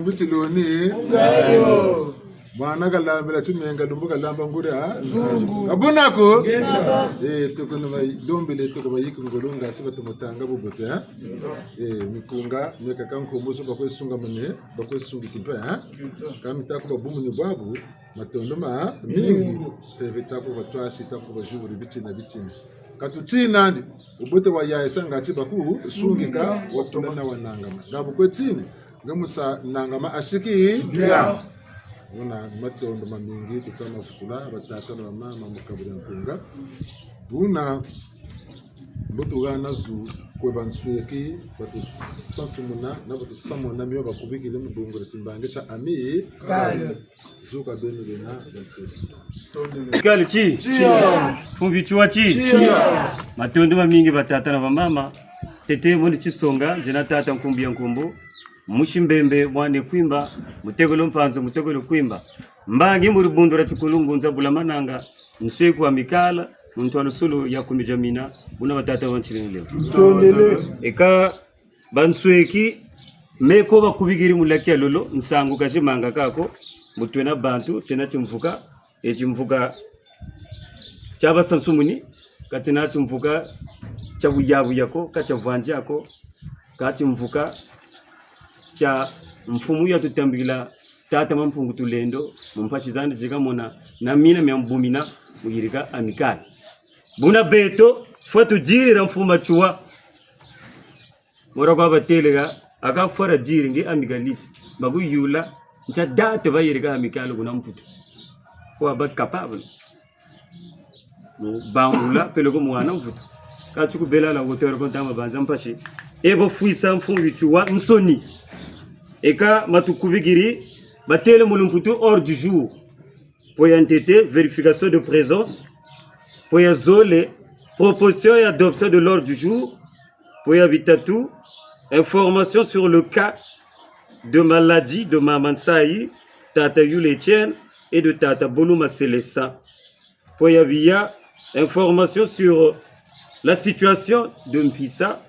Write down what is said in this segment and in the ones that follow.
mbichiloni ungayo mwana kalambela chimenga lumbuka lamba ngure ha abunako tukono dombele tuko bayiko ngolonga chiba tumutanga bubote ha mikunga meka kankomuso bakwesunga mane bakwesunga kimpa ha kamita ko babumunyu babu matondo ma mingi tevita ko batwasi ta ko bajuri bitina katutina ndi ubote wa yaesa ngati baku sungika watulana wanangama ngabu kwetini ngamusa nangama ashiki bia una matondo mamingi tutama futula batata na mama mukabura nkunga buna botuga nazu ko bansuyeki batu santumuna na batu samona miyo bakubikile mudungura timbange cha ami kale zuka benu lena kale chi fumbi chua chi matondo mamingi batata na mama tete moni chisonga jina tata nkumbia nkumbu mushimbembe mwane kwimba mutegolo mpanzo mutegolo kwimba mbangi muri bundura tukulungu nzabula mananga nseku wa mikala muntu alusulu ya kumijamina buna batata wanchileni leo eka bansweki meko bakubigiri mulakia lolo nsangu kashimanga kako mutwena bantu chena chimvuka echimvuka chaba sansumuni katina chimvuka chabuyabu yako kachavanje yako kachimvuka cha mfumu ya tutambila tata mampungu tulendo mpashizandi zikamona na mina myambumina mugirika amikali buna beto fatu jirira mfuma chua mora kwa batelega aka fara jiringi amikalisi bagu yula ncha date bayirika amikali guna mputu fo ba capable bangula pelego mwana mputu kachuku bela la hauteur kontama banza mpashi ebo fuisa mfungu chua msoni eka matukubigiri batele mulumputu hors du jour pour entité vérification de présence pour yazole proposition et adoption de l'ordre du jour pour habitatu information sur le cas de maladie de Maman Saï Tata Yul Etienne et de Tata Boluma Célestin pour via information sur la situation de Mpissa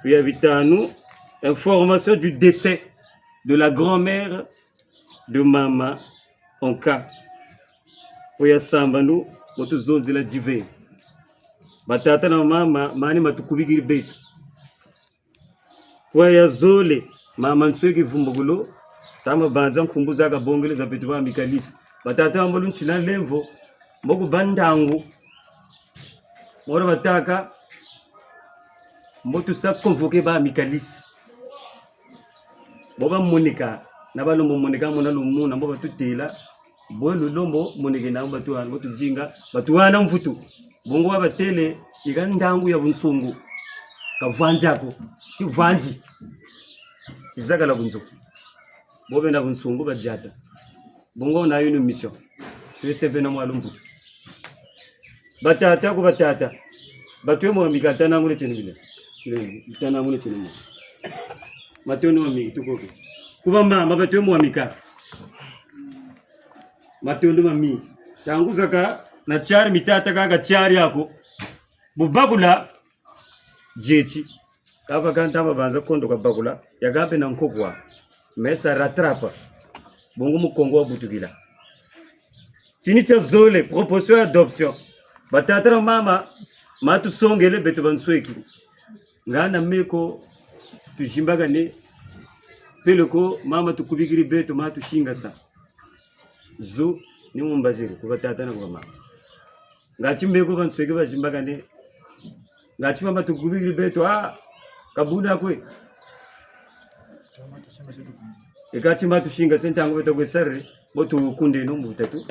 pour habitanu information du décès de la grand-mère de Mama Onka. Poya sambanu moto zonzi la dive. Batata na mama mani matukubigiri betu. Poya zole mama nsweki vumbugulo tama banza mkumbuza ka bongele za betu ba mikalisi. Batata ambolu nchina lemvo mboku bandangu. Mora bataka moto sa convoquer ba mikalisi. Boba monika na balombo monika mona lumuna mboba tutela bwelo lombo monike na batu wana batu jinga batu wana mfutu bongo wa batele ikandangu ya bunsungu kavanjako si vanji izaka la bunzo bobe na bunsungu bajata bongo na une mission tuesebe na mwalo mfutu batata ko batata batu mo mikata na ngule chenibile tana ngule chenimo matono mami tukoke kuba mama batwe mu amika matondo mami tangu zaka na chari mitata kaka chari yako bubagula jechi kaba kanta babanza kondo kabagula yagabe na nkogwa mesa ratrapa bongo mukongo wa butugila chini cha zole proposition adoption batata mama matu songele beto bansweki ngana meko tujimbaga ne peloko mama tukubigiri beto matu shinga sa zo ni mumbaziri kubatata na kwa mama ngachi mbeko bansweke bajimbaga ne ngachi mama tukubigiri beto kabuna kwe ngachi matu shinga sentango beto kwe sarre botu kunde no mutatu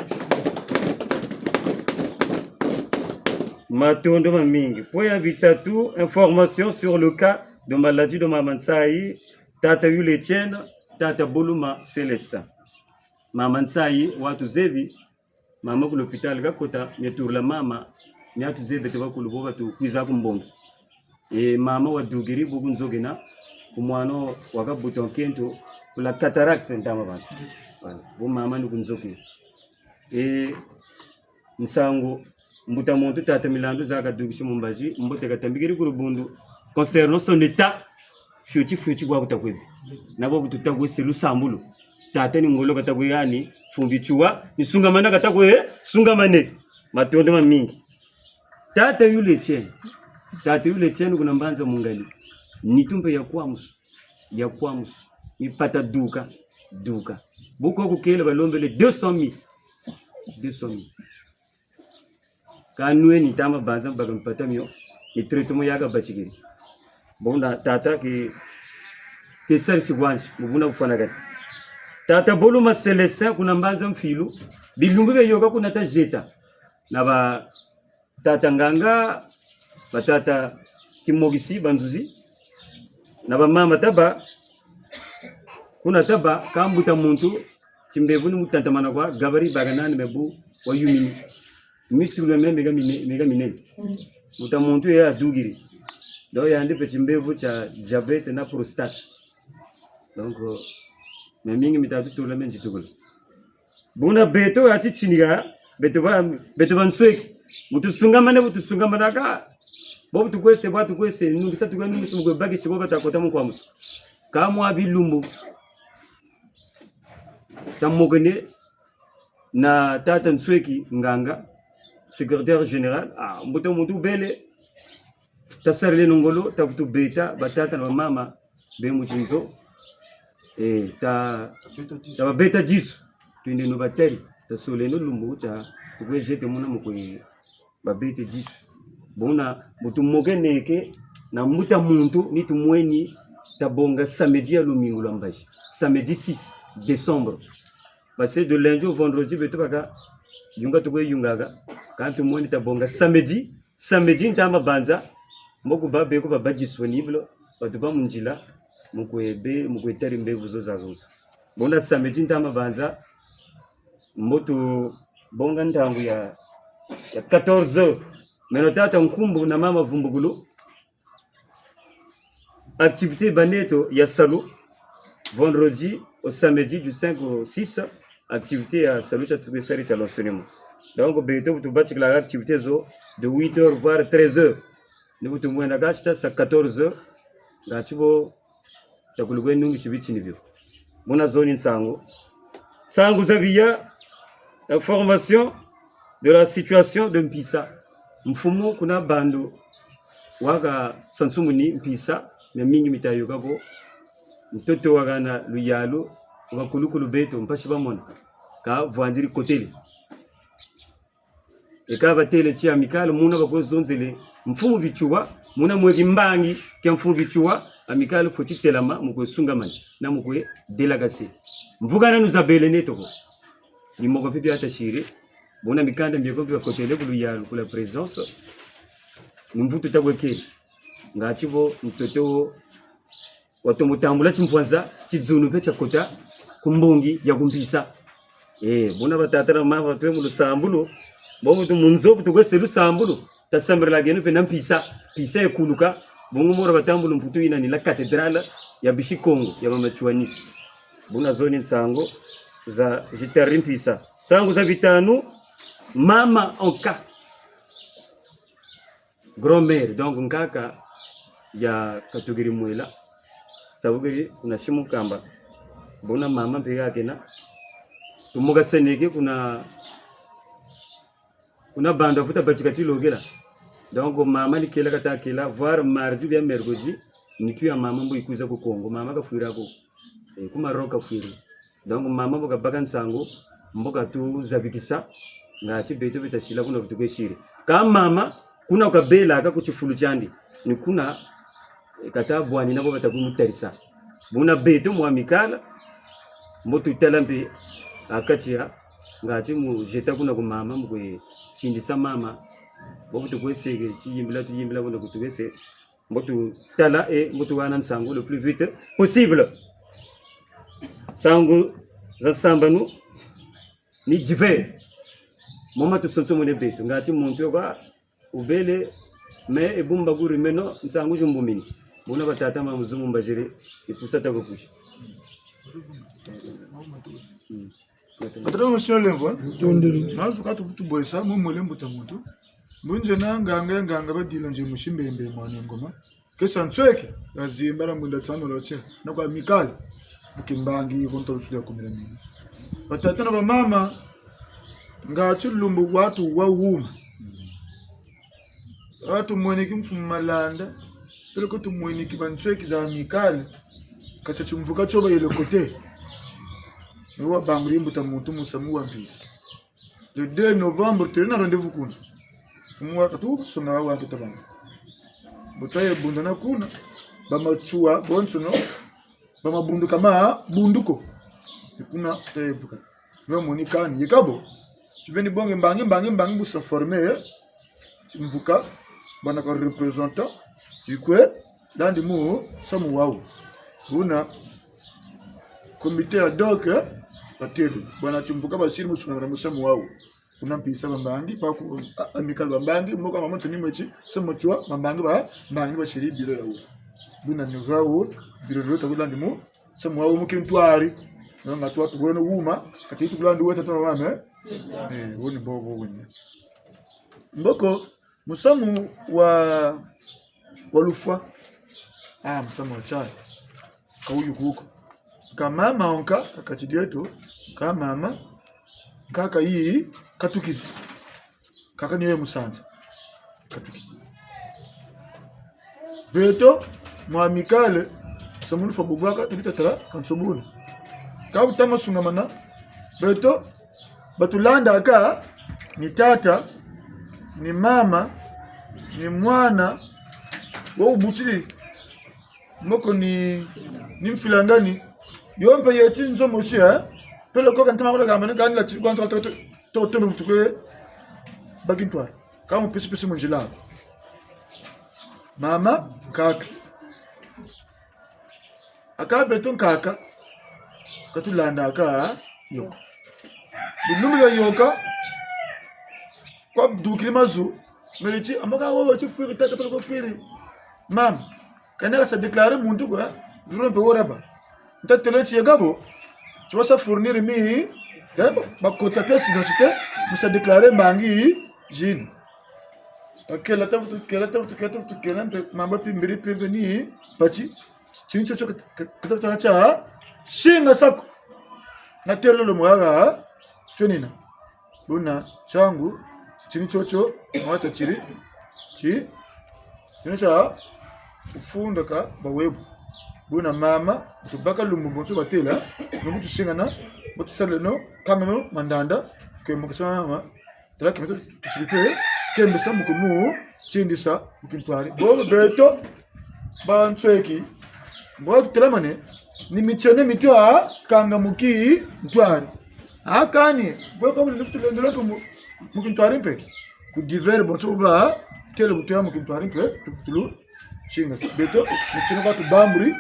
matondo mamingi poya bitatu information sur le cas de maladie de Maman Saï Tata Yul Etienne Tata Boluma Célestin Maman Saï watu zebi mama ku l'hôpital gakota nyeturla mama nyatu zebe te bakulu boba tu kwiza kumbongo mama wa dugiri bugu nzogena kumwano wakabuton kento kula cataracte ndama bantu bo mama ni kunzoki nsango mbuta montu tata milandu zaka dugishi mumbaji mbote katambigiri kurubundu concernant son état fyuchi bwa butakwe nabo bututakwe selu sambulo tata ni ngolo katakwe yani fumbichua ni sungamana katakwe sungamane matondo mamingi tata yule Etienne kuna mbanza mungali nitumbe ya kwamusu mipata duka buko kukele balombele 200,000 kanwe ni tama banza mpaka mpata mio ni traitement yaga bachigiri bonda tata ki pesari sigwanji mubuna kufana gani tata bolu maselesa kuna mbanza mfilu bilungu be yoga kuna tajeta na ba tata nganga batata kimogisi banzuzi na ba mama taba kuna taba kambuta muntu chimbevu ni mutantamana kwa gabari baganani mebu wa yumini misulu mega minene muta muntu ya dugiri do ya ndi chimbevu cha diabete na prostate donc mingi mitatu tola menji tukula buna beto ati chiniga beto bansweki mutu sungamana ka bobu tukwese nungisa tukwanungisa mukwe bagi shiboba takota mukwa musu kamwa bilumbu tamogene na tata nsweki nganga secrétaire général mbuto muntu bele tasarele nongolo tafutu beta batata na mama be muchinzo ta beta jisu twinde no bateri tasole no lumbu cha tukwe jete muna mukwe babete jisu bona mutu mogeneke na muta muntu nitumweni tabonga samedi ya lumingu lambaji samedi 6 décembre passé de lundi au vendredi beto baka yunga tukwe yungaga quand mweni tabonga samedi ntama banza mboku babe ko baba disponible batuba munjila mukwe tari mbevu zozazoza bona samedi ntama banza mbotu bonga ntangu ya 14h menotata nkumbu na mama vumbugulu activité baneto ya salon vendredi au samedi du 5 au 6 activité à salon cha tukwe sari cha l'enseignement donc beto tu bati la activité zo de 8h voire 13h nous tu mwenda gachita sa 14h gachibo takulugwe nungu shibiti nivyo mona zone sango zavia information de la situation de Mpisa mfumo kuna bando waga sansumuni Mpisa na mingi mitayoka ko mtoto waga na luyalo wakulukulu beto mpashi bamona ka vwanjiri koteli eka batele chi amikalo muna bakozonzele mfumo bichuwa muna mwegi mbangi kya mfumo bichuwa amikalo foti telama mukwe sungamani na mukwe delagase mvugana nuzabele netoko ni moko pipi atashiri bona mikanda mbiyeko kwa kotele kulu yalu kula présence ni mvutu tabweke ngachibo mtoto watomutambula chimpanza chizunu pecha kota kumbongi ya kumpisa bona batatara mama twe mu lusambulu bomu tu munzobu tukwese lusambulu tasambrela genu pe nampisa pisa ekuluka bongo mora batambulu mputu ina ni la cathédrale ya bishi Kongo ya mama Chuanisi bona zone nsango za jitarimpisa sango za bitanu mama onka grand-mère donc nkaka ya katugiri mwela sabugiri kuna shimu kamba bona mama pega kena tumuga seneke kuna banda futa bachikati logela donc mama ni kela kata kela voir mardi bien mercredi ni tu ya mama mbo ikuza ku Kongo mama ka fuira ko kuma roka fuira donc mama boka bakan sango mboka tu zabikisa ngati beto bitashila kuna kutukeshire kama mama kuna ukabela aka kuchifulu chandi ni kuna kata bwani nabo batakumutarisa buna beto mwamikala mbotu talambe akatia ngati mu jeta kuna ku mama mkwe chindisa mama bobu tukwesege chiyimbila kuna kutukwese mbotu tala mbotu wana nsango le plus vite possible sango za sambanu ni diver mama tu sonso mone beto ngati muntu yoka ubele me ebumba guri meno nsango jumbumini bona batata mama muzumumba jere ipusata kokushi Atra monsieur Lenvo nazo katu futu boysa mu molembo ta muntu munje na nganga badilo nje mushimbe mbe mwana ngoma Kesa nchweke lazima la mwenda tano loche na kwa mikali mkimbangi hivyo ntolusulia kumira mimi batata na mama ngachi lumbu watu wa uma watu mweneki mfumalanda pele ko tumweneki banchweke za mikali kacha chumvuka choba ile kote niwa bangri mbuta muntu musamu wa mpisa le 2 novembre tena rendez-vous kuna fumwa katu songa wa kitabanga botaye bundana kuna bamachua bonsono bamabundu kama bunduko kuna tevuka no monika ni kabo tubeni bonge mbangi busa former mvuka bana ko representant ikwe dandi mu samu wao una comité ad hoc batelu bana chimvuka bashiri musunga na musamu wao kuna mpisa bambangi pa ku amical bambangi moko mamonto ni mwechi semochwa bambangi bashiri bilo lawo buna nivao bilo lota kulandi mu samu wao mukintwari nga tu watu wena wuma kati kulandi weta tano mama woni bobo woni mboko musamu wa walufwa musamu wa chai kauyu kuko kama mama onka akachidieto kama mama kaka hii katukizi kaka niwe musanza katukizi beto mwamikale samuni fabugwaka tukitatara kansobuni kabu tama sungamana beto batulanda aka ni tata ni mama ni mwana wa ubutili moko ni mfilangani yompe yechi nzomo shia pele ko kan tama ko gamane kan la tsikwan so to mfutuke bagintwa kama pisi munjila mama kaka aka beton kaka katulanda aka yo binumi ya yoka kwa dukilimazu melichi amaka wo chifuri tata pele ko firi mam kanela sa déclarer muntu kwa zurumpe woraba ntatelechi yegabo tu vas fournir mi bakotsa pièce d'identité musa déclarer mbangi jine akela tafutu kela mamba pimbiri pembeni pachi chini chocho katafuta cha shinga sako na telo lo mwaga twenina buna changu chini chocho mwata chiri chi cha ufunda ka bawebu buna mama tubaka lumbonso batela nuko tushingana botusaleno kameno mandanda ke mukasama tala kemeto tuchiripe kembesa mukumu chindisa mukintwari bo beto banchweki bo tutelamane ni michene mitwa kanga muki ntwari akani bo ko lutulendelo ko mukintwari mpe ku divers bonso ba tele butya mukintwari mpe tufutulu chinga beto michene ba tu bamburi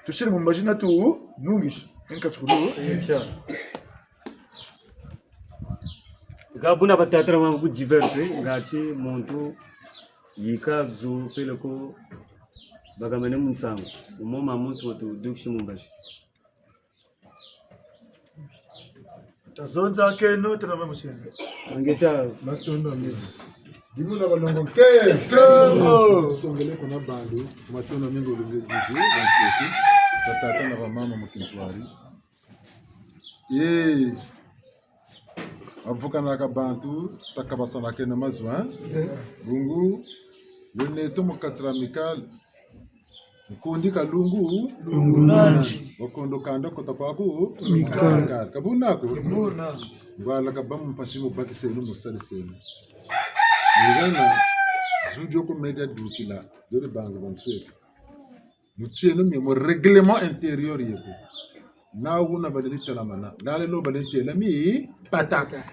tushiri mu majina tu nungish enkachukulu inshallah gabuna batatra ma ku divers ngachi muntu yikazu peleko bagamene munsango umoma munsi watu dukshi mumbashi tazonza keno tena mashine angeta matondo mingi dimuna balongo kengo songele kuna bandu matondo mingi ulunge jisu bantu batata na mama mukintwari avuka na kabantu takabasana kena mazwa bungu leneto mukatra mikal mkundi kalungu lungu nanji wakondo kanda kota kwaku mikal kabunako kabuna ngwala kabamu mpashimu baki senu musali senu nigana zudio ko media dukila dole banga bansweka mucheno mi règlement intérieur yeko na wuna baleli talamana dale lo baleli telami pataka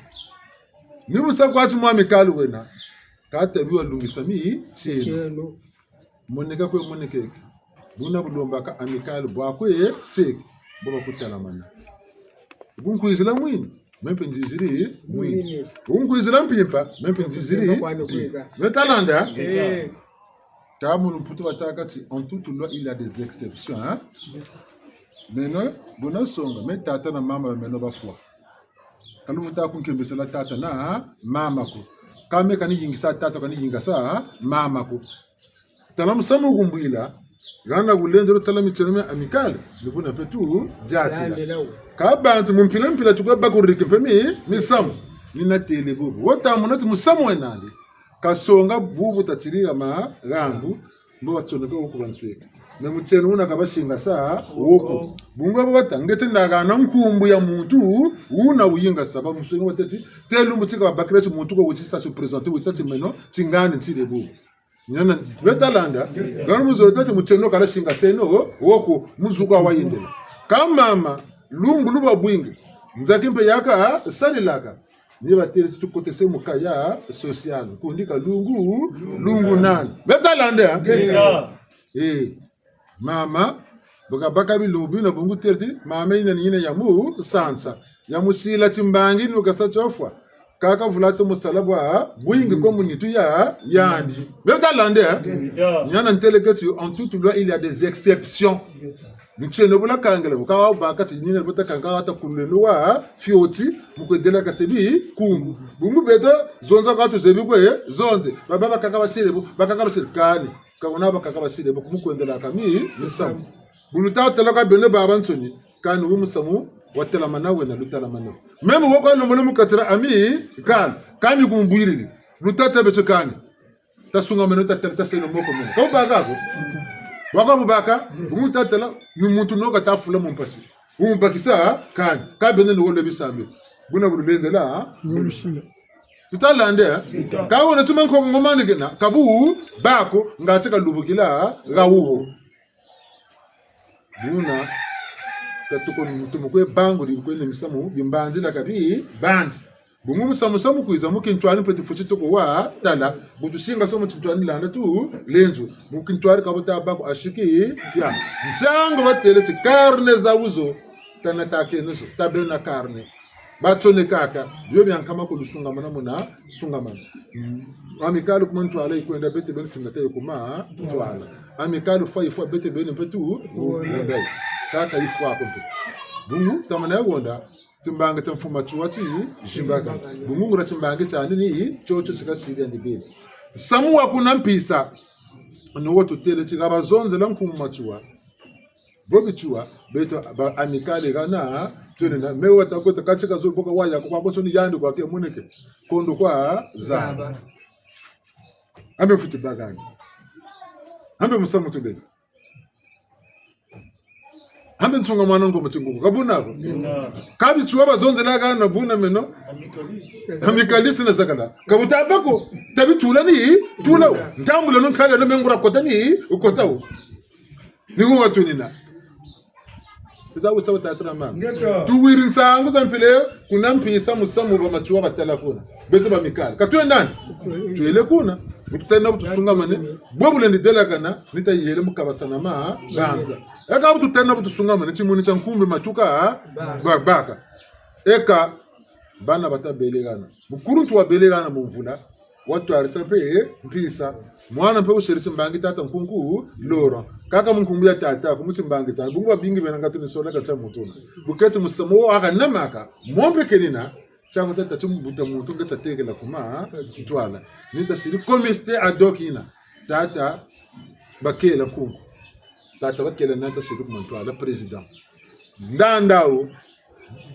ni musa kwachi mwa mikalu wena ka tabiwa lungisa mi cheno moneka ko moneke buna bulomba ka amical bwa ko sek boba kutalamana bunkuizila mwini mempe nziziri mwini bunkuizila mpimpa mempe nziziri metalanda Tamu puto atakati en toute loi il y a des exceptions hein. Maintenant bona songa mais tata na mama meno ba foi. Kalu muta kunkembesa la tata na mama ko. Kame kani yingisa tata kani yingasa mama ko. tala musamu gumbila gana gulendero tala micheneme amical libuna petu jatila ka bantu mumpila tukwa bakurike pemi misamu nina tele bubu wota munati musamu enali kasonga bubu tatiriga ma gangu mbo watsoneka okubansweka na mucheno una kabashinga saa woko bunga batangete ndagana nkumbu ya muntu una uyinga saba muswenga watati telu mutika babakira muntu ko wuchisa se présenter witati meno tingani ntire bubu nyana betalanda gano muzotati mucheno kala shinga seno woko muzuka wayindela kamama lungu luba bwingi nzakimpe yaka salilaka ni batele tukote se mukaya social kundika lungu nani betalanda mama baka bilubi na bungu terti mama ina nyine yamu sansa yamu sila timbangi nukasa chofwa kaka vulato musalabwa bwingi komunitu ya yandi betalande nyana nteleketi en toute loi il y a des exceptions mchene bula kangela bukawa bakati nyine buta kanga ata kulelwa fioti mukwedela kasebi kumbu bungu beto zonza katu zebi kwe zonze baba bakaka basire bakaka basire kani kabona bakaka basire mukwendela kami misamu buluta telaka bene baba nsoni kani wu musamu watela manawe na lutala manawe meme woko lombolo mukatira ami kami kumbwiriri lutata beto kani tasunga menota telta seno moko meno ko bagako waka bubaka umutatela numuntu noka tafula mumpasi umpakisa kan ka bene no lebi sambe buna bulendela tutalande ka wona tuma nko ngomane gena kabu bako ngatseka lubukila gawuho buna tatuko mutumu kwe bango likwene misamu bimbanzi la kabi bandi bungu musamu kuiza mukintwani peti fuchito ko wa tala butushinga somo tintwani landa tu lenzo mukintwari kabota bako ashiki ya mchango batele ti carne za uzo tana take neso tabena carne batone kaka dio byankama ko lusunga mana muna sunga mana amikalu kuma ntwala ikwenda bete ben fingata yokuma ntwala amikalu fa ifwa bete ben petu ndai kaka ifwa ko bungu tamana yonda timbanga tamfuma chuwati jimbaga bumungura timbanga cyane ni chocho chikasiri ndibele samu wakuna mpisa no woto tele chigabazonze lankumuma chuwa bobichua beto amikale gana tunena mewa takota kachika zoboka waya kwa bosoni yandi kwa ke muneke kondo kwa zaba ambe futi bagani ambe musamu tudele ambe nsunga mwana ngo mutinguko kabunako kabi chuwa bazonze la gana buna meno amikalisi na zakala kabutabako tabi tulani tulawo ndambula no kala no mengura kotani ukotawo ni ngo watunina bizawu sawa tatana mama tuwirin sangu zampile kuna mpisa musamu ba machuwa batala kuna beto ba mikala katwe ndani tuele kuna utenda butusunga mane bobule ndela kana nitayele mukabasana ma banza eka bututenda butusunga mane chimuni cha nkumbe matuka baka eka bana batabelegana mukuru tu wabelegana mumvula watu arisape mpisa mwana mpe ushirisi mbangi tata nkunku loro kaka munkumbia tata kumuti mbangi tata bungu bingi benanga tunisola kacha mutuna buketi musamo aka namaka mombe kenina changu tata chumbuta mutu ngacha tegela kuma ntwala nita siri komiste adokina tata bakela kunku tata bakela nata siri kuma ntwala president ndandao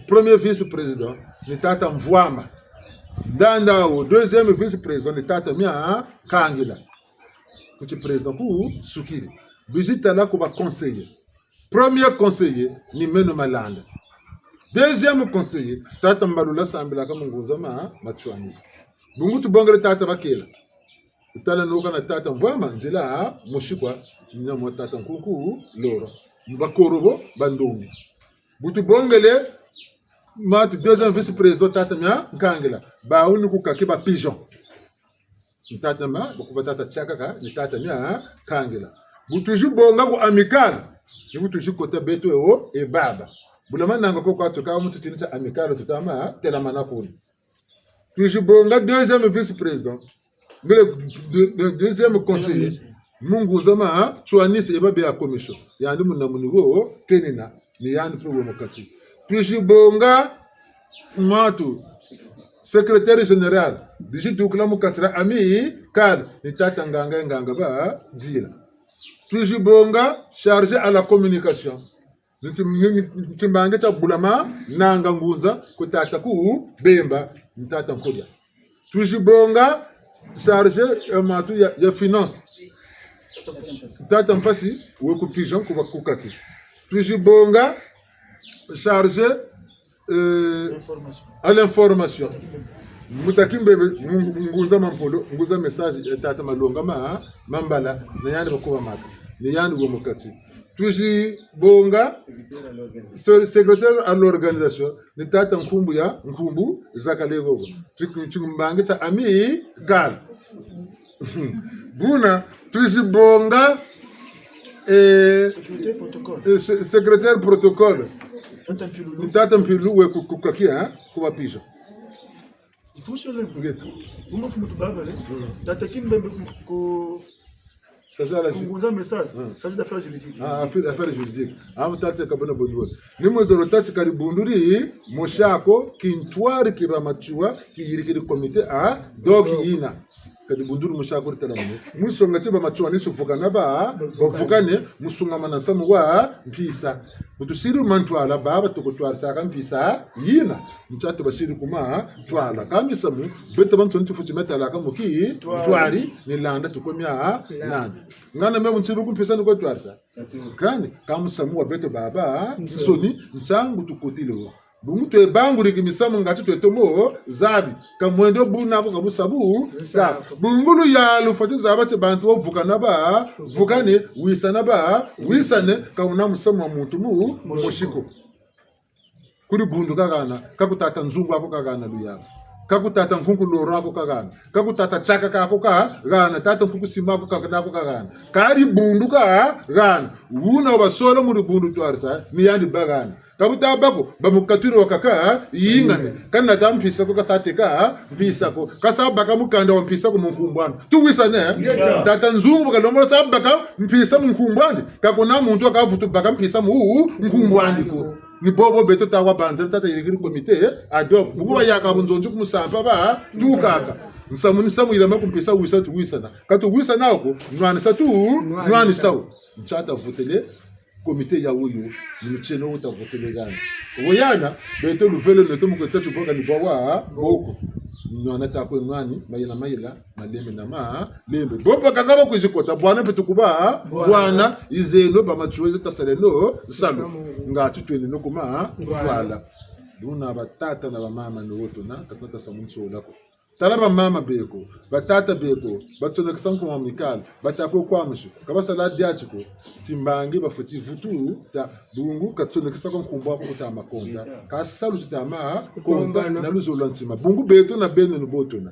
premier vice président ni tata Mvwama ndandao deuxième vice président ni tata mia Kangila kuti président ku Sukiri visite là ko ba conseiller premier conseiller ni Meno Malanda deuxième conseiller tata Mbalula Sambila kama nguzama machwanisi bungu tubongele tata bakela utala noka na tata Mvwama nzela mushikwa nyamo tata nkuku loro bakorobo bandongi butu bongele mat deuxième vice-président tata mia Kangela ba uniku kakiba pigeon tata ma bako tata chakaka ni tata mia Kangela butuju bonga ko amical butuju kota beto eo e baba bulama nanga ko kwato ka mutu tinita amical tutama tela manakuni tuju bonga deuxième vice-président le deuxième conseiller mungu zama chuanisi ebabe ya commission yandi munamunigo kenina ni yandi pro mokati tuju bonga matu secrétaire général diji dukla mukatra ami kad ni tata nganga ba dira tuji bonga chargé à la communication ntimbange cha bulama nanga ngunza kutata ku bemba ntata nkodia tuji bonga chargé matu ya finance tata mpasi we ku pigeon ku bakukaki tuji bonga chargé à l'information mutakimbe ngunza mampolo ngunza message tata malonga mambala nayandi bakuba maka nayandi wo mukati tuji bonga secrétaire à l'organisation ni tata nkumbu zakalego chimbange cha ami gal buna tuji bonga secrétaire protocole tata mpilu we kukakia kuba pigeon il faut se lever vous fumu tubagale tata kimbembe ko kunguza message ça c'est affaire juridique affaire juridique tata kabana bonjour ni mozoro tata karibunduri moshako kintwari kibamachua kiyirikiri comité a dog ina kadibunduru mushako taramu musonga tiba machua ni sufukana bavukane musunga manasamu wa mpisa butusiri mantwala baba tukutwara saka mpisa yina mchato basiri kuma twala kamisamu beta bantu ntufuti metala kamuki twari ni landa tukomya nandi ngana me muntsiru kumpisa ni kwatwara sa kani kamusamu wa beta baba soni nchangu tukotile bungu to bangu rigimisamu ngati to tomo zabi kamwendo buna ko kabusabu sa bungulu ya lufati zabate bantu vukana ba vukane wisane kauna musamu wa muntu mu moshiko kuri bundu kagana kakutata nzungu ako kagana luya kakutata nkunku loro ako kagana kakutata chaka kako kagana tata nkunku sima ako kagana kari bundu kagana una basolo muri bundu twarsa ni yandi bagana kabuta bako bamukaturi wakaka yingane kana tampisa ko kasateka mpisa ko kasabaka mukanda wa mpisa ko munkumbwana tuwisane tata nzungu bakalomora sabaka mpisa munkumbwandi kakona muntu akavutu baka mpisa mu nkumbwandi ko ni bobo beto tawa bandre tata yirikiri komite adop buba yaka bunzonju kumusampa ba tukaka nsamuni samu ilama kumpisa wisa tuwisana katu wisana ko nwana satu nwana sawu mchata votele comité ya wuyu mcheno uta votele gani woyana beto luvelo neto mukota chuboka ni bawa boko nwana takwe mwani mayila malembe na lembe bopa kakaba kujikota bwana petukuba bwana izelo bamachuweze tasaleno salo ngati twene nokuma wala duna batata na bamama noto na katata samuncho lako talaba mama beko batata beko batona kisanko amikal batako kwamshu kabasala diachiko timbangi bafuti vutu ta bungu katona kisanko kumba ko ta makonda kasalu tama konda na luzo lantima bungu beto na beno no botona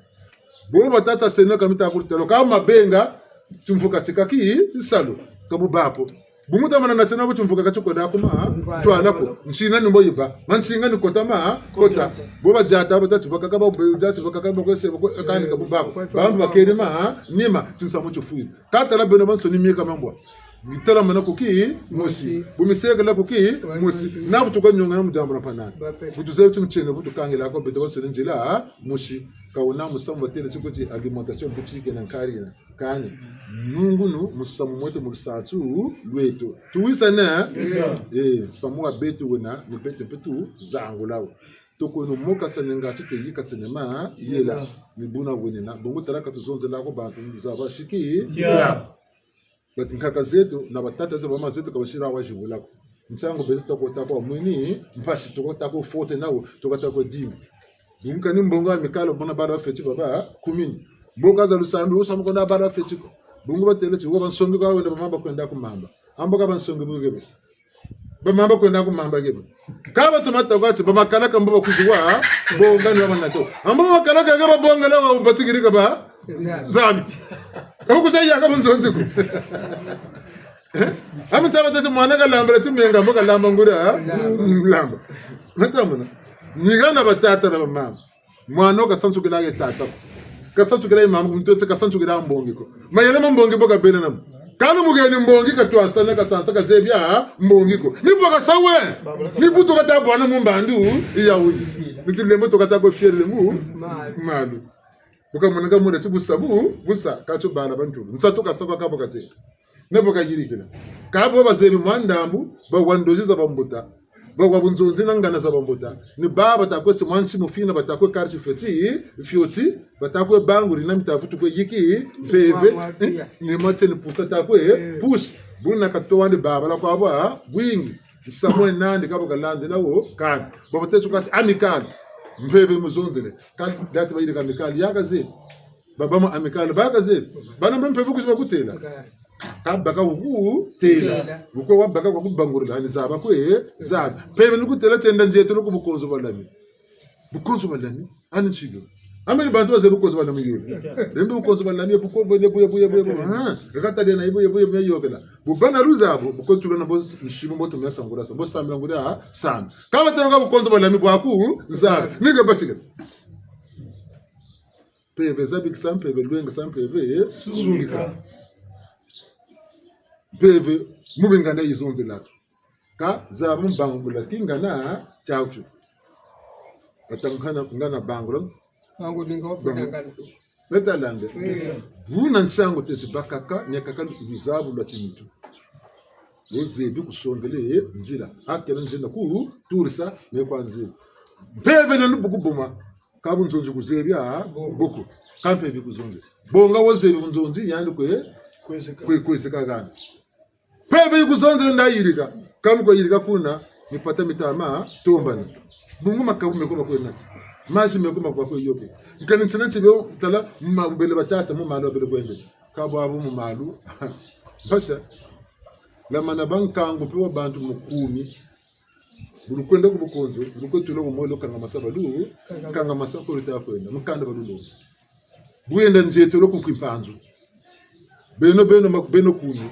bo batata seno kamita kurtelo kama benga tumfuka tikaki salo kabu bapo bungu tamana na tena butumfuka kachoko da kuma twanako nsina nimbo yiba mansinga ni kota boba jata batatu bakaka jata bakaka bokose bakani kabu bako bambu bakerema nima tsinsamu chufu kata la beno banso ni mika mambwa mitala mana kuki mosi bumisega la kuki mosi na butuka nyonga mu jambo panana butuze tumchene butukangela ko beto banso njila mosi kaona musambo tele sikoti alimentation boutique na karina kani nungunu musamu moto mulisatu lweto tuwisana samu abetu wena ni betu petu zangulawo toko no moka sanenga tike yika senema yela ni buna wenena bongo taraka tuzonze la ko bantu zaba shiki batinka zetu na batata zetu mama zetu kabashira wajibulako mchango betu toko kwa mwini mpashi toko fote nawo toko dinga Nunca ni mbongo amikalo bona bala feti baba kumini mboka za lusambi usamuko na bala feti ko bungu batele ti woba nsongi ka wenda bamamba kwenda kumamba amboka bansongi bugebe bamamba kwenda kumamba gebe kaba tomata kwati bamakala ka mboba kuziwa bonga ni bamanato amboba makala ka ga bonga la batigirika ba zabi ko kuzaya ka bunzonzi ko amutaba tete mwana ka lambra ti menga mboka lamba ngura lamba matamuna Nigana batata na mama. Mwana kasantu kila tata. Kasantu kila mama mtoto kasantu kila mbongi ko. Mayele mbongi boka bene nam. Kanu mugeni mbongi katwa sana kasantu kazebia mbongi ko. Ni boka sawe. Ni buto kata bwana mumbandu ya uyi. nitilembo tokata ko fiere mu malu ukamunanga muna chibusabu busa kacho bana bantu nsatoka sako kabo kate nebo kayirikira kabo bazebi mwandambu ba wandoziza bambuta ba wabunzonzi nangana za bambuta ni baba takwese mwanchi mufina batakwe karchi fioti batakwe bangu rina mitafutu kwe yiki peve ni mote ni pusa takwe push buna katowandi baba la kwaba wingi samwe nandi kabo kalanze nawo kan baba tetu kati amikali mpeve muzonzele kan dati bayire kamikali yakaze baba mu amikali bakaze bana mpeve kuziba kutela kabaka uku tela uko wabaka kwa kubangurira ni zaba kwe zaba peve nikutela tenda njeto lokubukonzo balami bukonzo balami ani chigo ameni bantu baze bukonzo balami yule embe bukonzo balami buko boye kakata dena ibo yobela bubana ruzabo bukontulo na boss mshibo moto myasangura sa boss samira ngura sana kama tero ka bukonzo balami bwaku zaba niga batika peve zabi sam peve lwenga sam peve sungika peve mubingana yizonze lato ka zabu mbangula kingana chauchu atankana ngana bangula Bangu linga wafudangana betalande vuna nsango tete bakaka nyakaka bizabu latimutu uzebi kusongele nzila akela njena ku turisa ne kwanzi peve ne bukubuma kabu nzonzi kuzebya buku kampe bikuzonze bonga wozebi nzonzi yandi kwese kagana peve yikuzonze ndayirika kamko yirika kuna nipata mitama tombani bungu makabume ko bakwenati maji mekoma kwa kwa yope ikanisana chibo tala mabele batata mu malu abele bwende kabo abu mu malu pasha la manabankangu pewa bantu mukumi bulukwenda kubukonzo bulukwetulo umolo kanga masabalu kanga masako lita kwenda mukanda balulo buyenda njeto lokukimpanzo beno kuni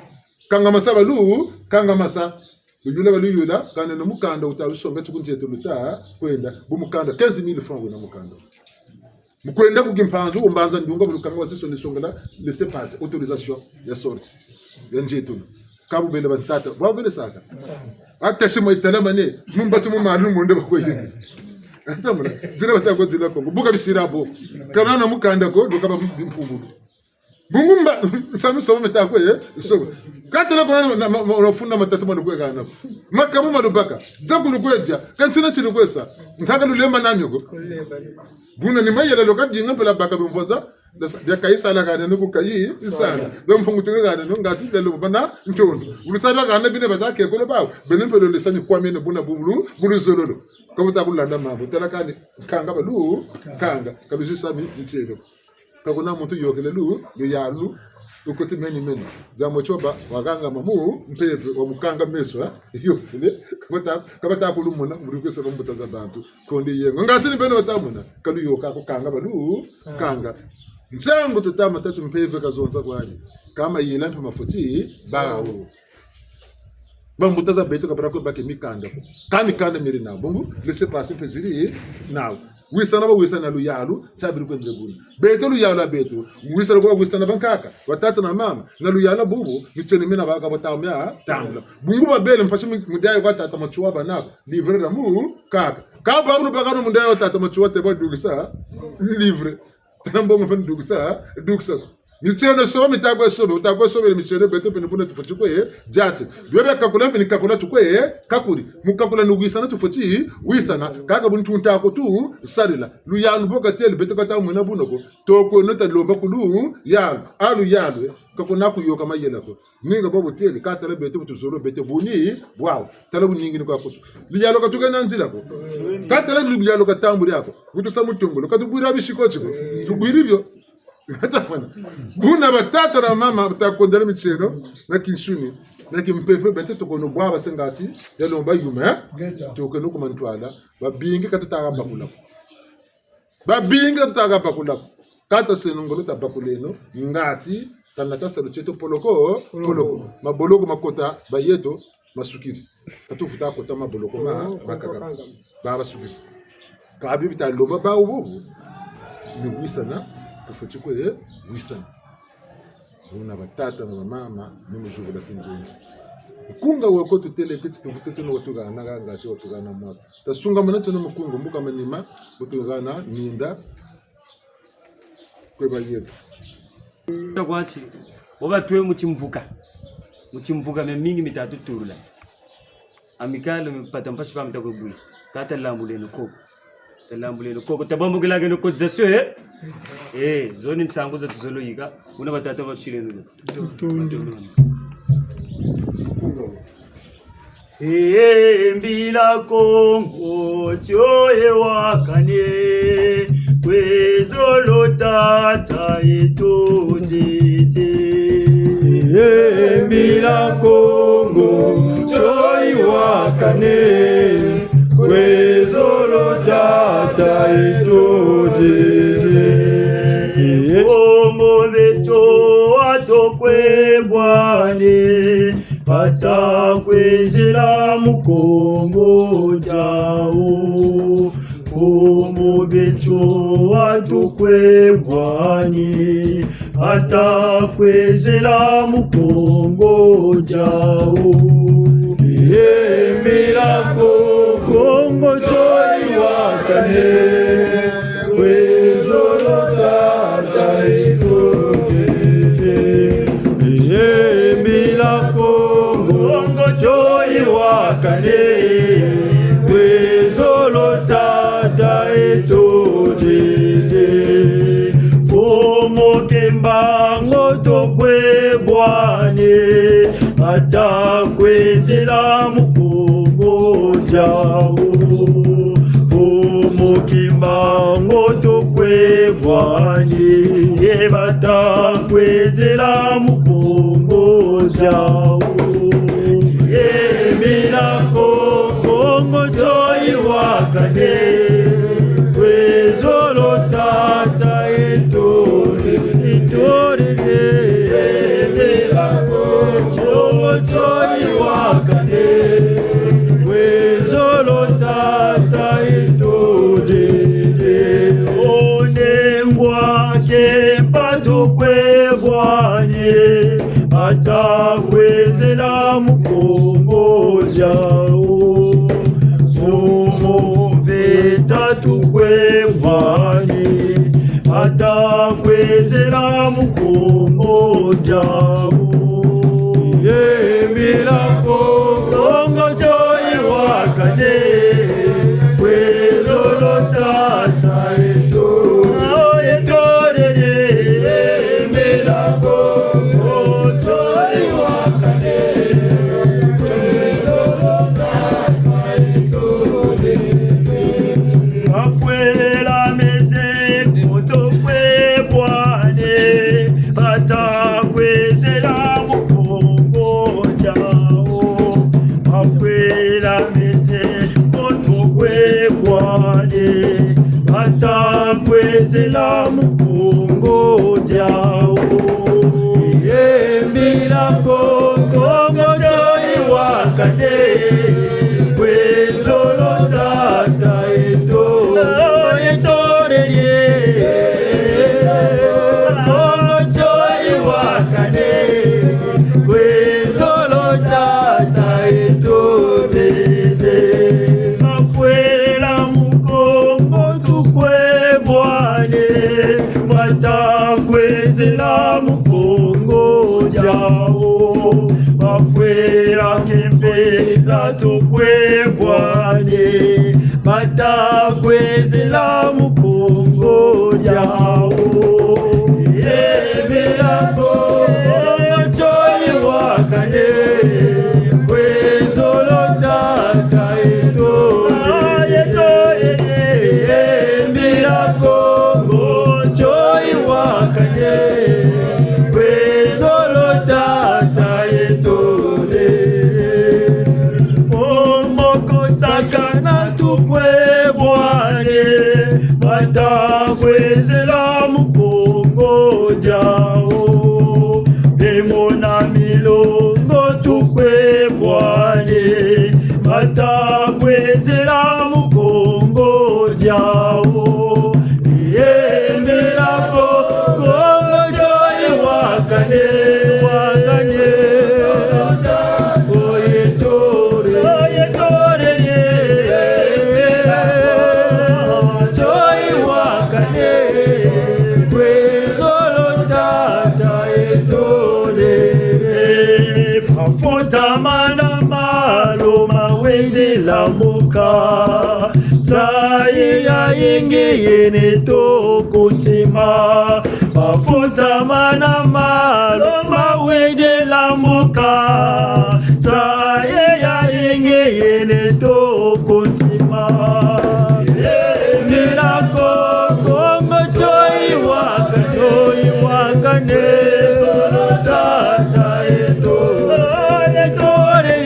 kanga masabalu kanga masa Yula baluyula kana no mukanda utabishombe tukunjeto luta kwenda bumukanda 15000 francs na mukanda mukwenda kugimpanzo umbanza ndunga bulukanga wasiso nisongala laisser passer autorisation ya sortie ya njeto kabu bele batata bwabele saka atashimo italama ne mumbatu mu malu monde bakoyindi atamula zira batako zira ko buka bishirabo kana na mukanda ko dokaba bimpungulu bungumba sami samu metako so katela ko na funda matatu manukwe kana makamu malubaka zakulu kweja kansina chilukwesa ntaka lulemba namyoko buna ni mayela lokati ngapela baka bimvoza ya kaisa la kana nuko kayi isana bempungutuka kana no ngati lelo bana ntondo ulusaba kana bine batake ko bawo benempelo lesani kwamene buna bulu zololo ko butakulanda mabo tela kandi kanga balu kanga kabisi sami ichelo kakuna muntu yogelelu yo yalu ukoti meni zamochoba waganga mamu mpeve wa mukanga meswa yo ne kabata kulumuna murikese rombuta za bantu kondi yengo ngati ni beno batamuna kalu yo kanga balu kanga nsango tutama tatu mpeve kazonza kwani kama yila mpa mafuti bawo bambuta za beto kabara ko bake mikanda kami kanda miri na bongo laisser passer peziri now wisana ba wisana lu yalu tabiri ko ndebuni beto lu yalu beto wisana ko wisana bankaka watata na mama na lu yala bubu micheni mina baka batamya tangla bungu ba bele mpashi mudai kwa tata machuwa banako livre da mu kaka ka ba mu baka no mudai wa tata machuwa te ba dugisa livre tambongo pen dugisa nichene so mitagwe sobe utagwe sobe michene beto pen bune tufuchukwe jati byobe kakula pen kakula tukwe kakuri mukakula nugisana tufuchi wisana kaka buntu ntako tu salila lu yanu boka tel beto kata muna bunoko toko nota lomba kulu yalu alu yalu kakuna kuyoka mayela ko ninga bobo tel kata le beto tuzoro beto buni wow talabu nyingi ni kwa kutu lu yalu katuka nanzila ko kata le lu yalu katamburi yako butu samutungulo katubura bishiko chiko tugwiribyo Atafana. Buna batata na mama batakondela michero na kinshuni na kimpepe bete tokono bwa basengati yalo bayume tokono kumantwala babingi katutaka bakula babingi katutaka bakula kata senongolo tabakuleno ngati tanata selo cheto poloko maboloko makota bayeto masukiri katufuta kota maboloko bakaka baba sukisi kabi bitalomba bawo ni wisana tufuchukwe wisana una batata na mama ni mjuvula tunzunzi kunga wako tutele kiti tukutete no tugana ganga cyo tugana mwa tasunga mana cyo mukungu mbuka manima utugana ninda kweba yetu kwachi oba twe muchimvuka mingi mitatu turula amikalo mpata mpacho kama mtakubui kata lambuleno koko tabambugila geno cotisation zoni nsango za tuzolo yiga una batata bachirenu mbila kongo tyoye wakane kwezolo tata eto tete mbila kongo tyoye wakane kwezolo tata eto tete omo beto atokwebwane pata kwezela mukongo jao omo beto atokwebwane pata kwezela mukongo jao mirako kongo joyi wakane kwezolo tata itoke mirako kongo joyi wakane kwezolo tata itoke fomo kembango tokwebwane ata kwezela mukongo jao mukimbango tokwebwane yebata kwezela mukongo jao yemirako kongo joyi wakane kwezolo tata itore Choi wakane kwezolo tata itode onengwa ke pato kwebwane ata kwezela mukongo jao fomo veta tukwebwane ata kwezela mukongo jao mirako kongo joyi wakane kwezolo tata etorere mirako kongo joyi wakane kwezolo tata etorere afuela meze moto kwebwane bata kwezela afuela meze moto kwebwane bata kwezela mukongo jao mirako kongo joyi wakane kwezolo tata etorere kongo joyi wakane kwezolo tata etobete afuela mukongo tukwebwane bata kwezela mukongo jao afuela kembe lato kwebwane bata kwezela mukongo jao yemirako joyi wakane kwezolo tata mirako joyi wakane kwezolo tata etode omokosakana tukwebwane bata kwezela mukongo jao bemona milongo tukwebwane bata kwezela mukongo jao yemirako kongo joyi wakane mafuta mana malo mawende la muka saye ya ingi yene toko tima mafuta mana malo mawende la muka saye ya ingi yene toko tima milako kongo choi wakane tata eto etore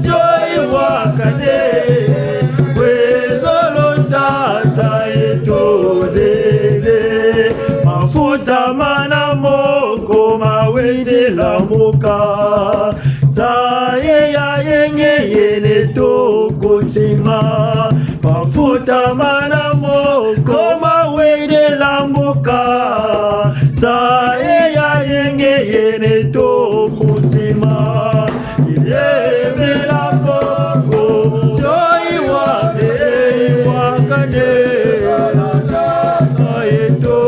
choi wakane wezolo tata eto dede mafuta mana moko mawete la muka saye ya yenge yene toko tima mafuta mana moko mawete la muka saye ya yenge yene toko tima yeme la koko joy wakane ayeto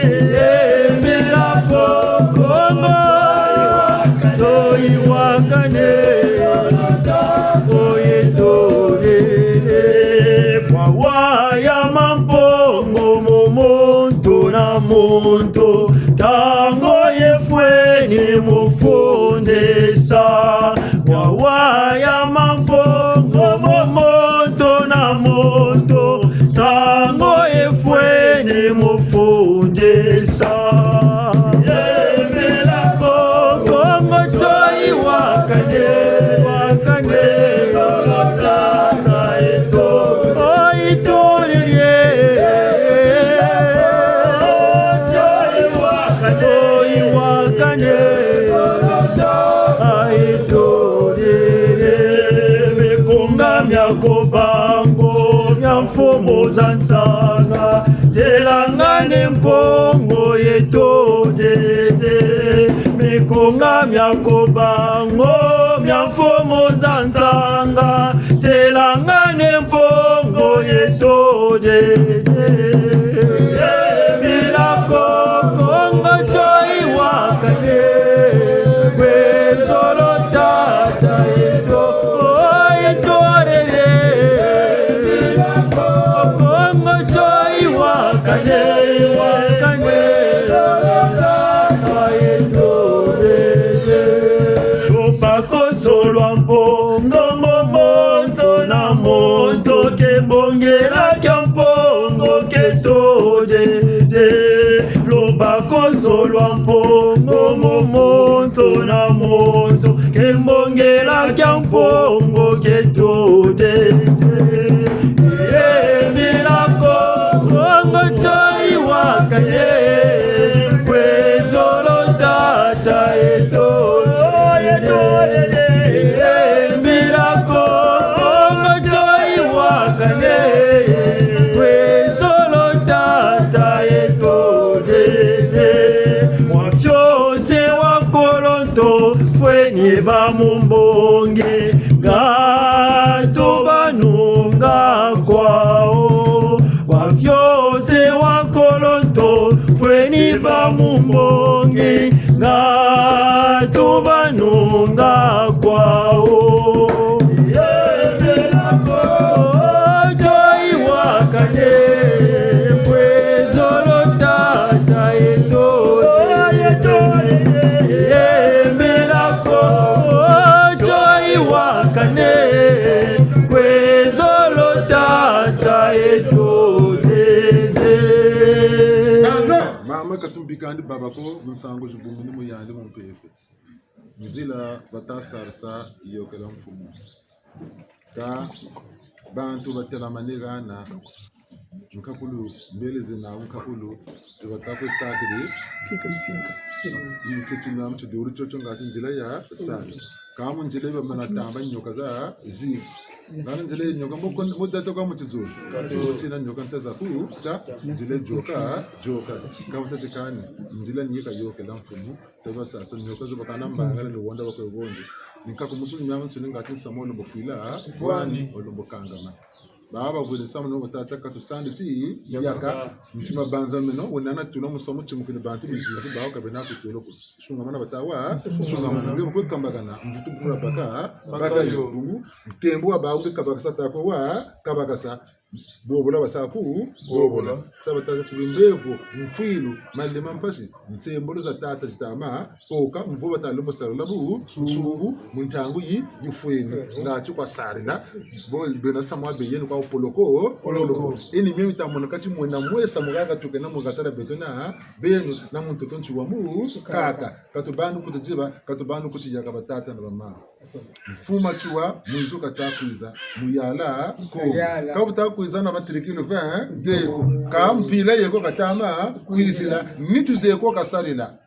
yeme la koko joy wakane ya mampongo momonto na monto tango yefweni mufundesa wawa ya mampongo momonto na monto tango yefweni mufundesa yemela kongo choi wakane solota eto Kobango nyamfumo zanzanga telangane mpongo yeto dede mekonga myakobango nyamfumo zanzanga telangane mpongo yeto dede milako kongo choi wakane kwezolo tata yeto solwa mpongo momonzo na monto kembongela kya mpongo ketoje lobako solwa mpongo momonzo na monto kembongela kya mpongo ketoje milako kongo choi wakane kwezolo tata eto fweni ba mumbonge gato banunga kwao wafyote wakolonto fweni ba mumbonge gato banunga kwao yemelako joy wakane kwezolo tata eto wakane kwezolo tata eto tete mama katumbikandi babako msango jibungu ni muyandi mumpepe nzila batasarsa yokela mfumu ka bantu batela manigana nkakulu mbeleze na nkakulu tubatakwe tsakiri yichuchina mchiduru chocho ngati nzila ya sana kamu njile ba manatamba nyoka za zi ngana njile nyoka mudda ka mutizuru china nyoka ntaza ku ta njile joka kama tatikani njile nyika yoke la mfumu toba sasa nyoka zo bakana mbangala lo wonda bakwe bonde nikako musu nyama nsuni ngati samolo mbofila kwani olombo kangama baba vile sama no batata katusande ti yaka mtima banza meno wonana tuna musamu chimukile bantu bijibu bawo kabena kutolo ko shunga mana batawa shunga mana ngebo ko kambagana mvutu bura baka yo tembo abawo kabaka satako wa kabakasa bobola basaku bobola sabata chimbevu mfilu malema mpashi nsembolo za tata zitama poka mvuba talumba salulabu subu muntangu yi yufweni ngacho kwa sarina bo bena samwa beyeni kwa poloko ini mimi tamona kati mwena mwesa mugaga tukena mugatara betona benu na muntu tonchi wa mu kaka katubanu kutijiba katubanu kutijaga batata na mama fuma chua mwizo katakuiza muyala ko kabuta kuizana batirikilo fa deko kampila yeko katama kuizila nituze ko kasalila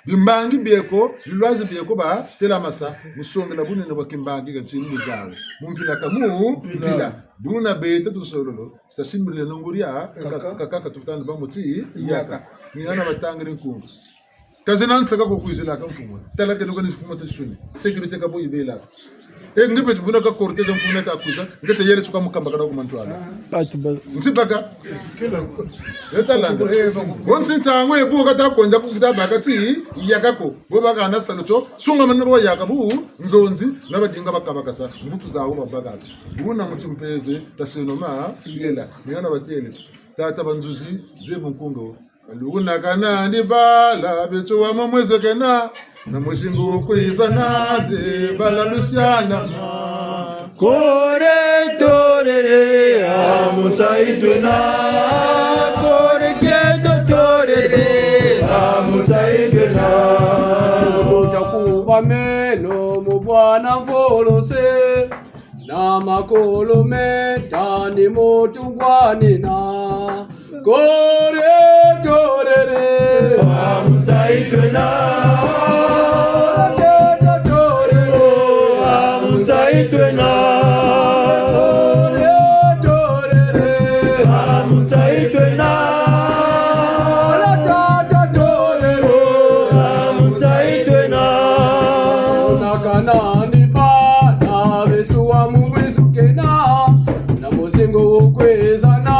bimbangi beko lwazi beko ba tela masa musongela bunene bakimbangi kantsini muzawe mumpila kamu pila duna beta tusololo stasimbile nonguria kaka tutanda bamuti yaka ngana batangire nkungu kazina nsaka ko kuizila kamfumo tela ke nokoni sifuma seshuni security ka boy bela ngibe tibuna ka cortege mfuna ta kuza ngete yele suka mukamba kana kumantwala nsipaka kila yetalanga wonsi tangwe buka ta konja kufuta bakati yakako bo baka na saloto sunga manabo yakabu nzonzi nabadinga bakabakasa mvutu zawo babaka buna mutimpeve tasenoma yela ngana batele tata banzuzi zebu nkungo Luguna kana ndi bala betu wa mweze kena na mushingu kuizana de bala lusiana kore torere amusaituna kore keto torere amusaituna utakuwa meno mubwana volose na makolo metani motungwanina kore torere amusaituna torere amusaituna kore torere amusaituna torere amusaituna nakanani bana betuwa mubizukena na musingo ukwezana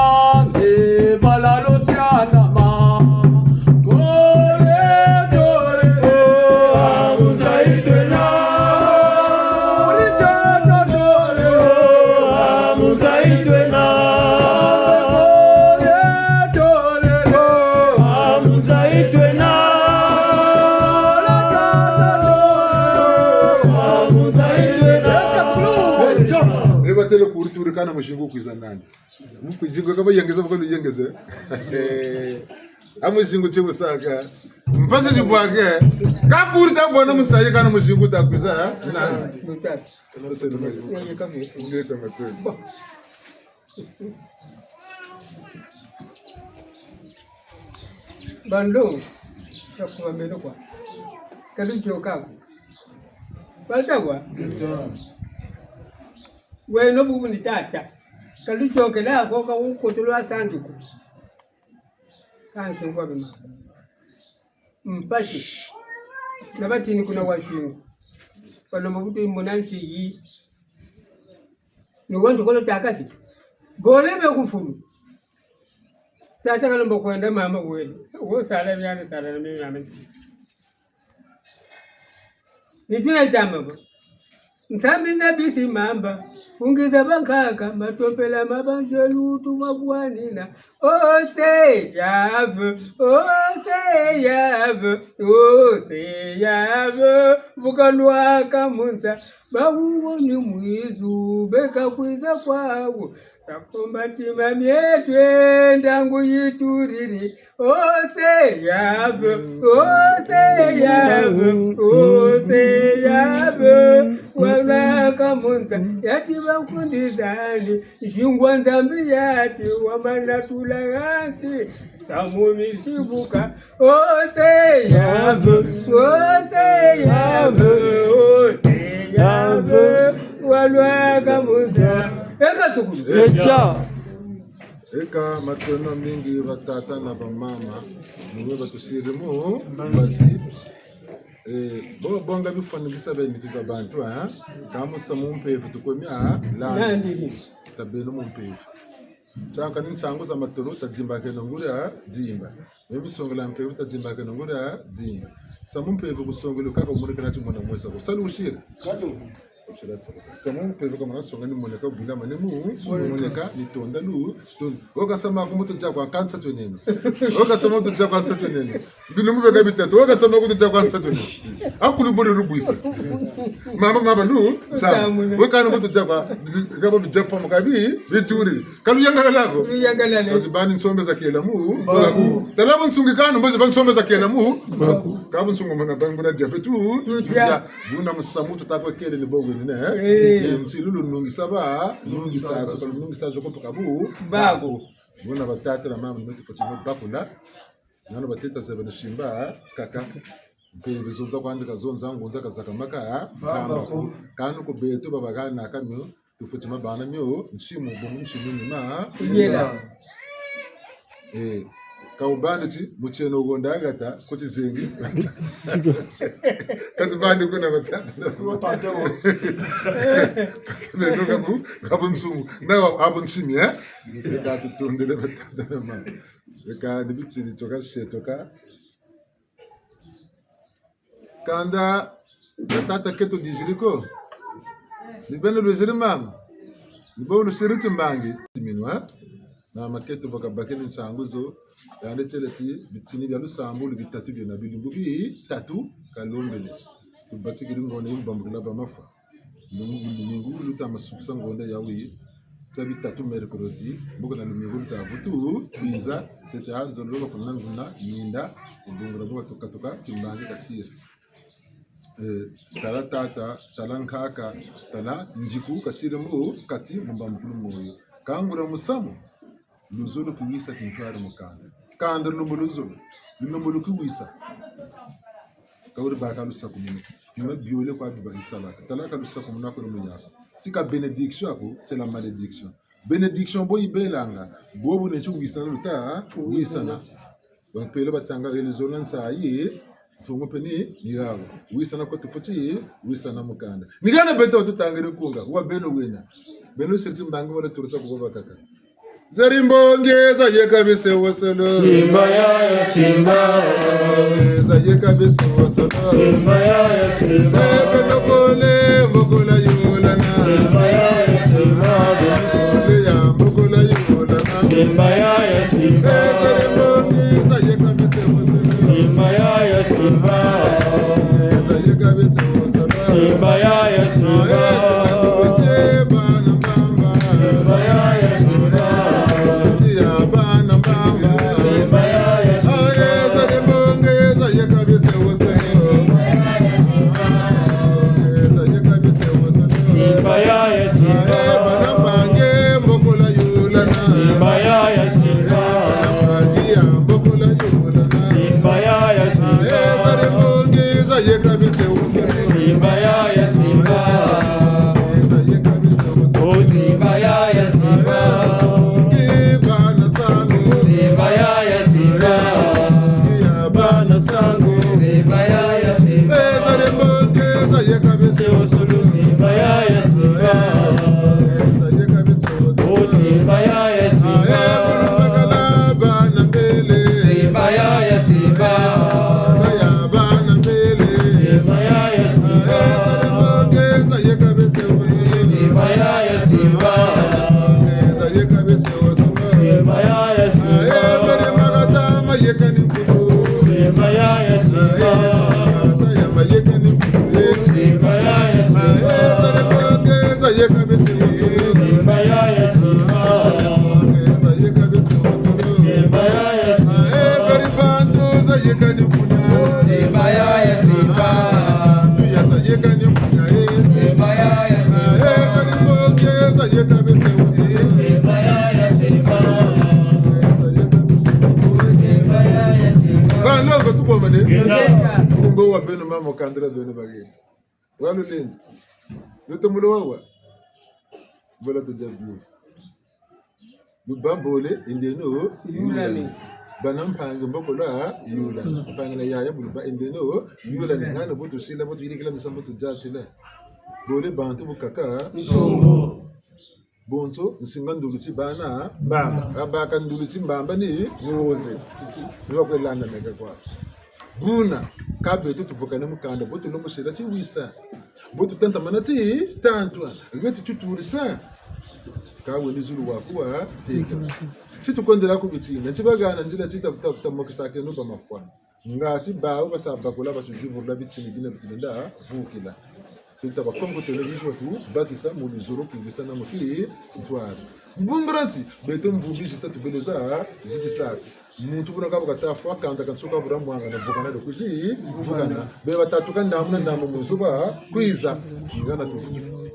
tele kurituri kana mushingo kwizanani mukujingo kaba yengeza bakalo yengeze amushingo chebusaka mpase jibwake kakurita bona musaye kana mushingo takwiza nani Bandung kwa mbele kwa kaducho kako baltawa weno bubu ni tata kaducho kela kwa ka ukotolwa sanduku kanse kwa bima mpati nabati ni kuna washingu wano mabuto imonanchi yi nuwanto kolo takati bolebe kufulu tata kalomba kwenda mama kweli wo sala yana sala na mimi mama nitina jambo nsambiza bisi mamba ungiza bankaka matopela mabanjelutu mabwanina ose yave bukalwa kamunza bawuwoni mwizu beka kwiza kwawo takombatima myetwe ndangu yituriri ose yave wala kamunza yati bakundizani shingwa nzambi yati wamana tulagansi samumi shibuka ose yave wala kamunza eka matono mingi batata na bamama niwe batusirimu basi bonga bifana bisabeni tuzabantu kama samumpevu tukomya la tabelo mumpevu chaka ninsango za matoro tadzimba ke nongura dzimba ebisongola mpevu tadzimba ke nongura dzimba samumpevu kusongolo kaka umurikana tumona mwesa kusala ushira Sama pevu kama nasonga ni moneka bila manemu moneka ni tonda lu ton oka sama ko mutu jakwa kansa to neno oka sama mutu jakwa kansa to neno binu mu bega bitatu oka sama ko mutu jakwa kansa to neno akulu bore rubuisa mama lu sa oka no mutu jakwa gabo bijapa mukabi bituri kalu yangala lako azibani nsombe za kiela mu baku talamu nsungi kanu mbaje ban nsombe za kiela mu baku kabu nsungo mana bangura diabetu buna musamutu takwa kele ni bogo Msilulu nungisa zo kutoka bago bona batata na mama nimetu fatima bakula nano bateta za banashimba kaka mpe bizonza kwandika zonza ngonza kazaka maka bako kanu ko beto babagana kanyo tufatima bana myo nshimu bomu nshimu nyuma yela Kaubanditi mucheno gondagata kuti zengi katubandi kuna batata batata beno kabunsumu na abunsimi kati tondele batata ma ka dibitsi toka shetoka kanda batata keto dijiriko nibeno lwezeri mama nibo shiriti mbangi minwa na maketo bakabakeni nsanguzo yande teleti bitini bya lusambulu bitatu bya nabilungu bitatu kalombele tubatikiri ngone yimbambula bamafa mungu lutama supsa ngonde yawi bitatu mercredi mbugo na lumigo lutavutu biza tete hanzo logo kunanguna nyinda ubungura bwa tukatuka timbange kasira tala tata tala nkaka tala njiku kasira mu kati mumbambulu moyo kangura musamu luzulu kuwisa kintwara mukanda kanda lumuluzulu lumulu kuwisa kawuri baka lusakumuna kima biole kwa biba isalaka talaka lusakumuna ko lunyasa sika benediction ako c'est la malédiction benediction boy belanga bobu ne chuwisa luta wisana donc pele batanga elizona nsayi fungo peni nigawo wisana ko tufuti wisana mukanda nigana beto tutangire kunga wa beno wena beno sirti mbango wala turisa ko bakaka Zarimbongeza yekabise wasolo Simba ya Simba yekabise wasolo Simba ya Simba Ekatokole mokola yulana Simba ya Simba Ekatokole ya mokola yulana Simba ya Simba Zarimbongeza yekabise wasolo Simba ya Simba yekabise wasolo Simba ya Simba Kungo wa beno mama kandira beno bagi. Wanu lenzi. Luto mulo wawa. Bola to jabu. Lubambole indeno yulani. banam pange mbokola yula pange na yaya bulba indeno yula ngana butu sila butu yikila misambo tu jatsile bole bantu bukaka songo bonzo nsinganduluti bana mbamba abaka nduluti mbamba ni ngoze niwa kwelana mega kwa buna kabetu tuvukane mukanda butu lomushira chi wisa butu tanta manati tantwa ngati tuturisa kawe ndizulu wakuwa teka chitukondera kubitina chibagana njira chitakutamakisake no bamafwana ngati bawo basabakula batujuvurla bitini bina bitinda vukila tutaba kongo television tu bakisa mulizoro kuvisa na mukiri twari mbungransi beto mvumbi jisa tubeleza jitisa muntu bunaka bukatafa kanda kansuka buramwanga na vukana do kuji vukana be batatu kandamuna ndamu muzuba kwiza ngana tu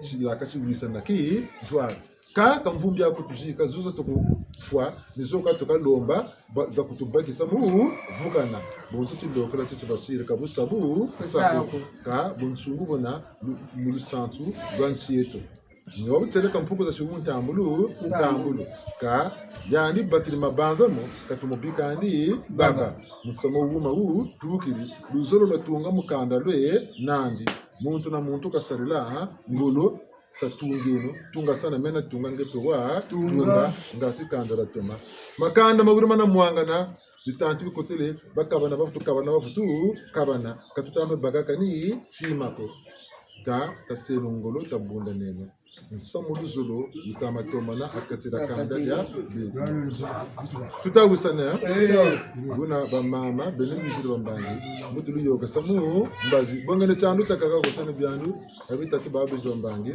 chilaka chibulisa naki twari ka kamvumbi yako tujika zuza tukufwa nizoka tukalomba za kutubakisa mu vukana bontu tilokela titubasire kabusabu sabu ka bunsungu bona mulusantu bansieto nyobu tele kampuko za shumu ntambulu ka yani bakiri mabanza mo katumubika ndi baba musamo wuma wu tukiri luzolo latunga mukanda lwe nandi muntu na muntu kasarila ngolo tatungino tunga sana mena tunga ngeto wa tunga ngati kandara tema makanda maburi mana mwangana bitanti bikotele bakabana bafutu kabana katutambe bagaka ni chimako ka taselongolo tabunda neno nsamulu zolo utamatomana akatira kanda ya bitu tutawusana buna bamama benimishiro bambangi mutulu yoga samu mbazi bongene chandu chakaka kosana byandu abitatu babizo bambangi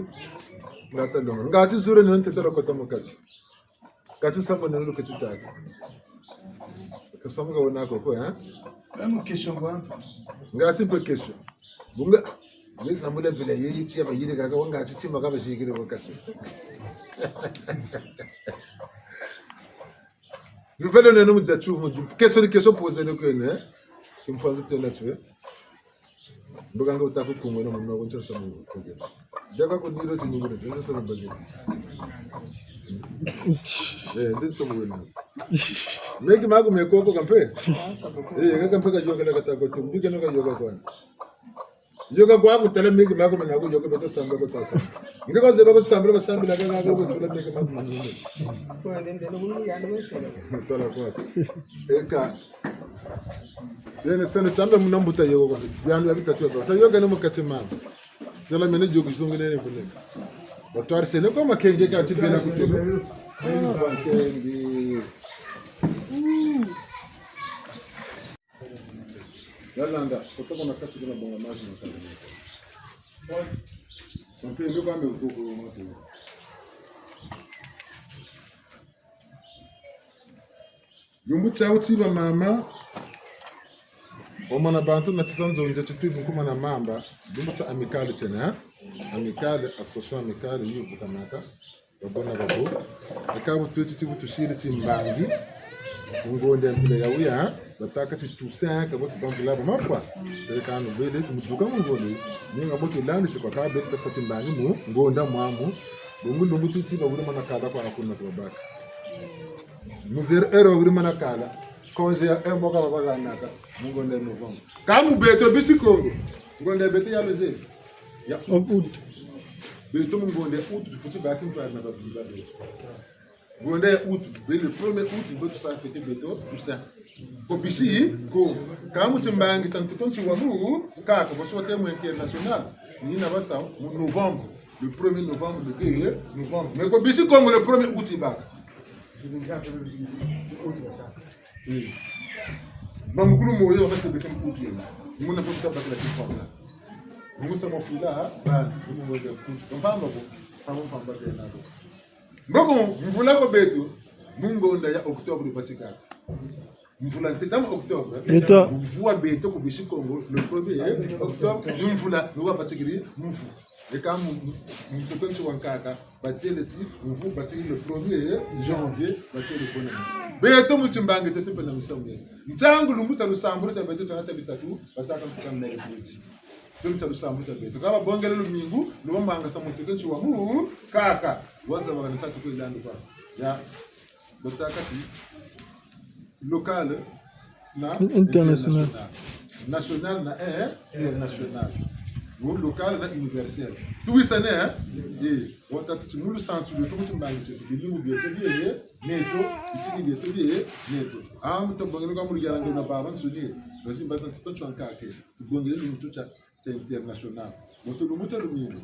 ngata longo ngati zure nente tero kotamukati kati samu nelo ketutaka kasamu ka wonako ko Même question quoi? ngati pe question bunga Lisa mule vile yeye tia bayire kaka wanga chichima kama shikire wakati. Nouvelle ne nous dit tout. Question posée le que tu me faisais te la tuer. Buganga utaku kungo na mama woncha samu. Daga ko diro ti nyingure te sa bagere. Ndi samu wena. Megi magu mekoko kampe. Kampe ka yoga la kata ko tumbi ke no ka yoga ko. Yoga kwa kutele migi mako mnago yoga beto samba ko tasa ngiko zeba ko samba ko samba laga ngago ko tule migi mako mnago ko ndende no muni ya ndo tala ko eka yene sene tamba munambuta yoga ko yandu abita tu ko yoga no mukati mama tala mene jogo zungene ne bune batwar sene ko makenge ka tibena ko jogo makenge Yalanda, kutoka na kati kuna bonga maji na kale. Mpendo kwa mekuko moto. Yumbu chauti ba mama. Omana bantu na tisanzo nje tutu kuma na mamba. Yumbu cha amikali tena. Amikali association amikali yuko kamaka. Babona babo. Akabu tutu tushiri timbangi. Ngonde mpile ya uya. Bataka ti tusa ka botu bambula ba mafwa tere kanu bele tumutuka ngole ninga botu lani shiko ka bele tasati mbani mu ngonda mwamu bungu mutu ti ba wuri mana kala kwa akuna to baka muzer ero wuri mana kala konje ya emboka ba ga naka ngonde no vom kamu beto bisikongo ngonde bete ya leze ya ut beto ngonde ut futi ba kin fa na ba bele ngonde ut bele premier ut botu sa fete beto tout ça Kobisi ko kamu timbangi tantu tonchi wamu kaka bosote mu international ni na basa mu novembre le 1er novembre de novembre mais kobisi Congo le 1er août ibaka mamu kulu moyo wa tebe kem août yena muna ko taba la kifanza mu sama fula ba mu mo de ku mpamba ko tamu pamba de na ko mboko mvula ko betu mungo nda ya octobre batika mvula ntendam octobre mvua beto ko bishi Congo le 1er octobre mvula no batikiri mvu eka mtotonchi wankaka batele ti mvu batikiri le 1er janvier batele kona beto mutimbange tetu pena musamwe ntangu lumuta lusamburu ta beto tanata bitatu bataka mtukana negativity tumta lusamburu ta beto kaba bongele lumingu no mbanga sa mtotonchi wa mu kaka waza bagana tatu ko ilandu kwa ya bataka ti local na international. National na international. Wo local na universel. Tout ça né watatu chimulu santu de tout mbangi te bilimu bi to bi neto itiki bi to bi neto am to bangino ka mulu yala ngona baba suli basi basa to chwanka ke bongele ni mtu cha international moto lu muta lu mino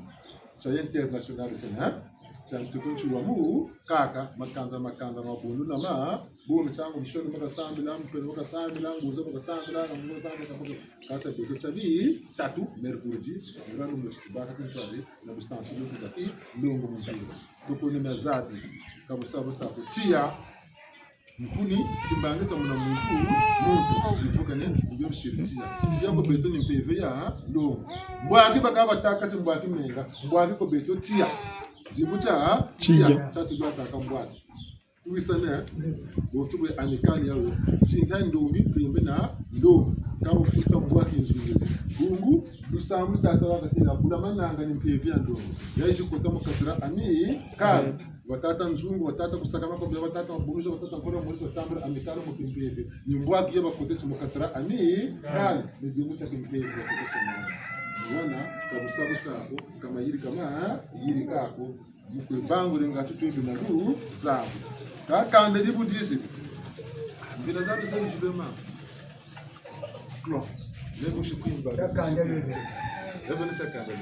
cha international tena cha mtukunchi wa mu kaka makanda mabunu na ma bunu changu mshoni maka sambi la mtu maka sambi la nguzo maka sambi la nguzo sambi kata beto chabi tatu mercuredi ngalo mshibaka kinchali na busansu lukati ndongo mpiro doko ni mazadi kabusabu sabu tia mkuni kimbange ta muna muntu ivuka ne ubyo mshiritia tia ko beto ni PV ya ndongo mbwaki bakaba takati mbwaki menga mbwaki ko beto tia zibucha tia tatu dota kambwaki tuisana botu be amikali yawo chinta ndomi pembe na ndo kama kutsa mbwaki nzuri bungu dusamu tata wakati na kula mananga ni mpevi ya ndo yaji kota mukatira ani kai watata nzungu watata kusakama kwa watata waburuja watata nkora mwezi wa tambra amikali mpevi ni mbwaki yaba kotesi mukatira ani kai ni zibucha mpevi ya kotesi mwana kabusabu sako kama yiri kako mukwe bangu renga tutu na ru zabu kakande dibudisi mbina zabu sasa jibema klo lego shikwimba kakande lebe lebe ni chakande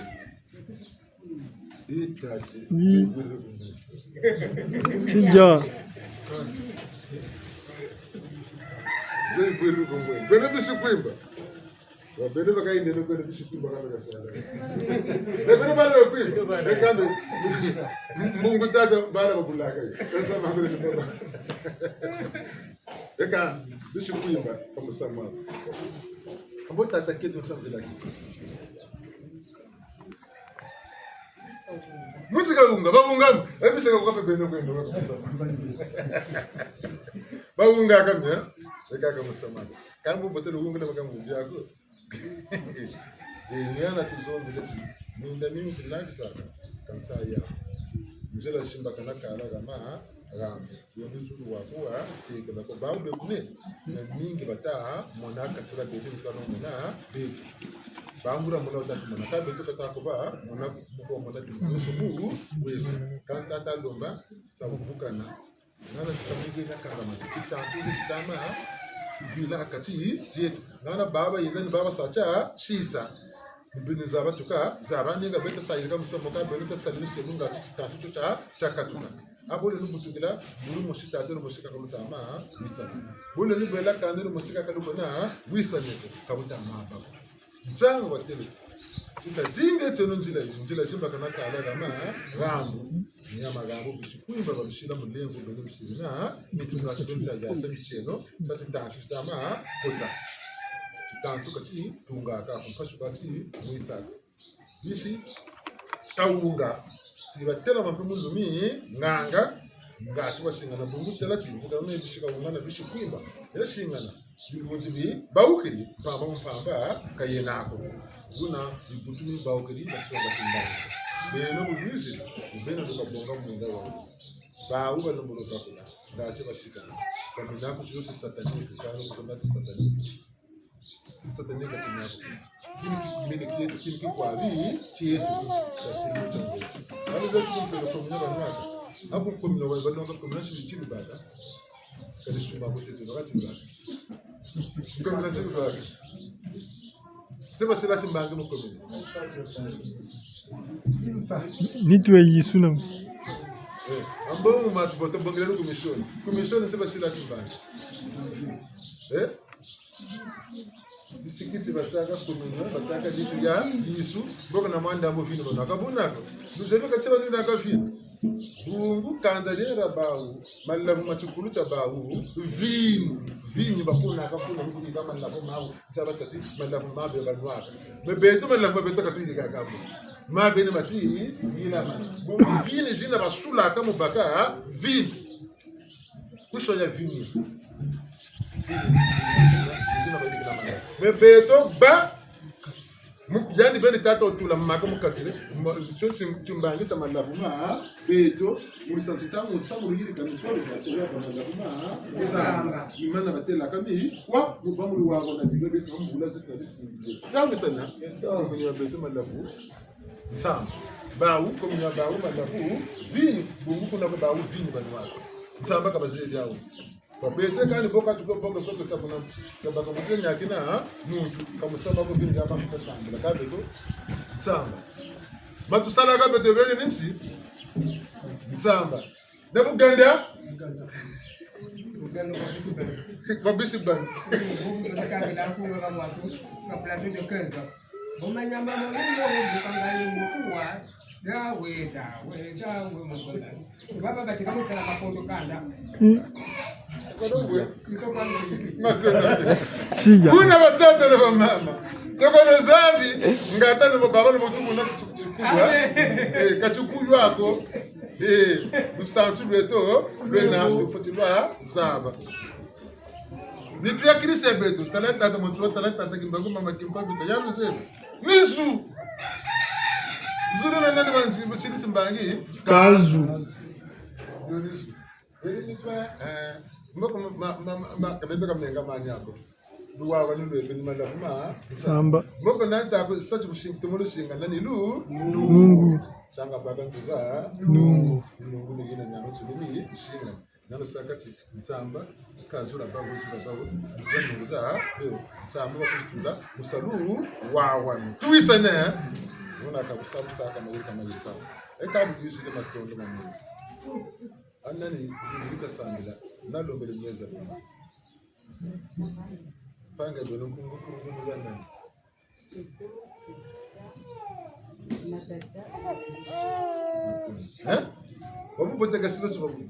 itaje Tija zai bweru gongwe bele bishikwimba wabele bakainde no kwenda bishikwimba kana sala lebe bale kwimba rekande mungu tata bala babulaka sasa mahakuna shibaba eka bishikwimba kama sama abo tata kedo tsamdela ki musika unga babunga ebiseka kwa pembeni kwenda babunga kamya eka kama sama kambu botelo unga na kambu byako niana tuzonde leti minda mimi tunakisa kansa ya mjela shimba kana kala kama rambe yoni zulu wakuwa tikala ko bawo bekune na mingi bata mona katira bebe mtano mona bebe bambura mona utatu mona ka bebe kata ko ba mona ko mona tunuso mu wesi kanta ta lomba sabukana nana tsamige na kama kitama bila akati zetu nana baba yendani baba sacha shisa mbini zaba tuka zaba ninga beta sayirika musamoka beta salimu semunga tatu chakatuna abole nubutugila buru mushita tero mushika kamutama wisa bole ni bela kanero mushika kalubona wisa neto kamutama baba zangu watele tika jinge teno njila jimba kana kala kama rambu nyama gambo bishikuimba babishira mulengo bene bishirina nitunga tunda ya semicheno tati tatu tama kota tantu kati tunga ka kumpashu kati mwisa bishi kaunga tibatela mapumu lumi nganga ngati washingana bungu tela chivuka no bishika ungana bishikuimba yashingana bimujibi baukiri mpamba kayenako guna ibutumi baukiri basonga timbanga beno bujuzi beno tukabonga munda wa bawu banombolo kakula ngati bashikana kaminako cyose satanike kandi kukomata satanike satanike tinako kimene kiyetu kimki kwabi chiyetu dasiri chango alizo kumpelo komnya banaka hapo komnya wa banaka komnya shirichini bada kadishuma mutete wakati bada komnya chibu bada sema sila chimbange mukomnya nitwe yisuna ambo matu bota bongelo commission sema sila chimbange Sikiti basaka kumina bataka jitu ya Yesu boka na manda abo vino nakabunako nuzebe kateba ni nakafina bungu kandalera bawu malavu machukulu cha bawu vini bakuna akafuna huko kama malavu mawu taba tati malavu mabe banwaka bebeto malavu bebeto katwili kakabu mabe ni mati ila man bungu vini jina basula kama baka vini kusho ya vini bebeto ba yani bene tata otula maka mukatire cyo cyumbange cyamalavu beto muri santu tamu samu yiri kan ko ya malavu sanga imana batela kami kwa muba muri wabo na bibe beto mbula zikna bisimbe yawe sana ko ni beto malavu sanga bawu ko ni bawu malavu vini bungu kuna bawu vini banwako samba kabazeli yawo babete kandi boka tukoboga ko tutakuna kabaka mutenya akina muntu kamusaba ko bindi aba mutambula kabeto samba matusala kabeto bene ninsi samba nebuganda kwa bisiban baba katika mtala makondo kanda kuna batata na mama tokono zambi ngata na baba na mutumu na kuchukua kachukua ako lusansu lweto lwena lufotilwa zaba nitu ya kirisa beto talenta ta mutro talenta ta kimbangu mama kimpa vita yalo sebe nisu zuru na nani wanzi buchini chimbangi Kazu. mboko kabendo kamenga manyako duwaga nulwe ni malafu Samba. mboko nanta ko sachi bushinga tumulu shinga nani lu Nungu. sanga baba ntuza Nungu. nungu ni gina nyama sulini shinga nalo sakati nsamba kazura babu zura babu ntuza leo nsamba bakutula musalu wawanu tuwisane una kabusabu saka mayika mayika ekabu yisile matondo mamu anani zilika sambila nalombele mweza panga dono kungu muzana wamu bote kasilo chibabu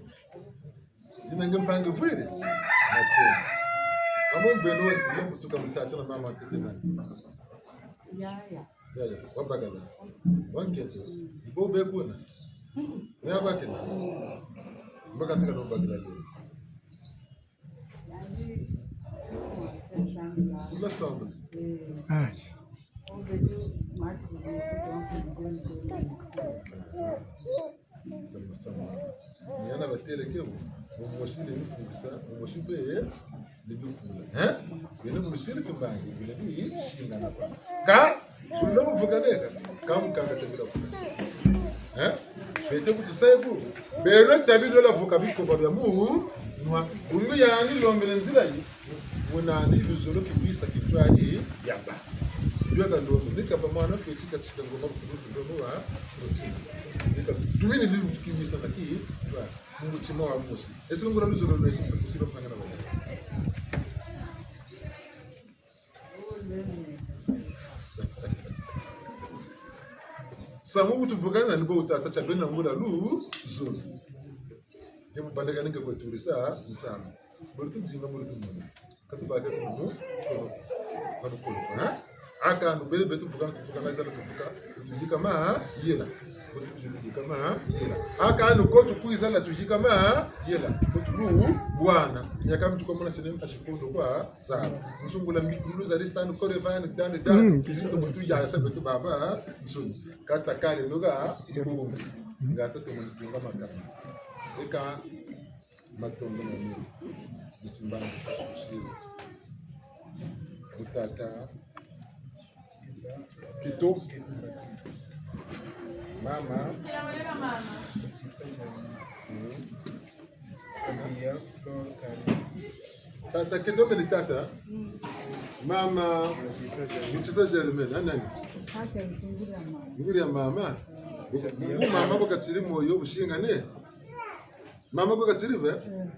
inange mpanga vwele amu mbeno watu tuka mtata na mama tete nani ya wabagala wanketo bobe kuna ya bakena mbaka tika no bagala leo la samba Ah. yana batele kebu umushile nifungisa umushibe lidukula bene mushile timbangi bene bi shinga napa ka kulo muvuganeka kamukanga tabira kulo bete kutusebu bene tabido la vuka bikoba bya mu nwa ungu yani lombele nzira yi munani luzolo kibisa kitwali yamba yoga ndo nika ba mwana fetika chika ngoma kudo wa rotina nika tumini lilu kibisa na ki twa mungu chimo wa musi ese ngura luzolo no kutiro panga na bale samu kutuvugana nibo utasa chabena ngura lu zolo yebo bandega ninge ko turisa nsana bulutu zinga bulutu mwana katubaga kumu kono kono aka ndo bele betu fukana zala tufuka tujika ma yela tujika ma yela aka ndo ko tukuiza la tujika ma yela tulu bwana nyaka mtu kwa mwana sene ashikondo kwa sawa msungula mikulu za restanu kore vana dan kizitu mtu ya sabe tu baba nsun kata kale noga ko ngata to mtunga makana eka matongo na mimi mtimbanga kushiri utata kito mama tata kito beli tata mama mchisa Jeremy nani nguri ya mama mama kwa katiri moyo bushinga ne mama kwa katiri be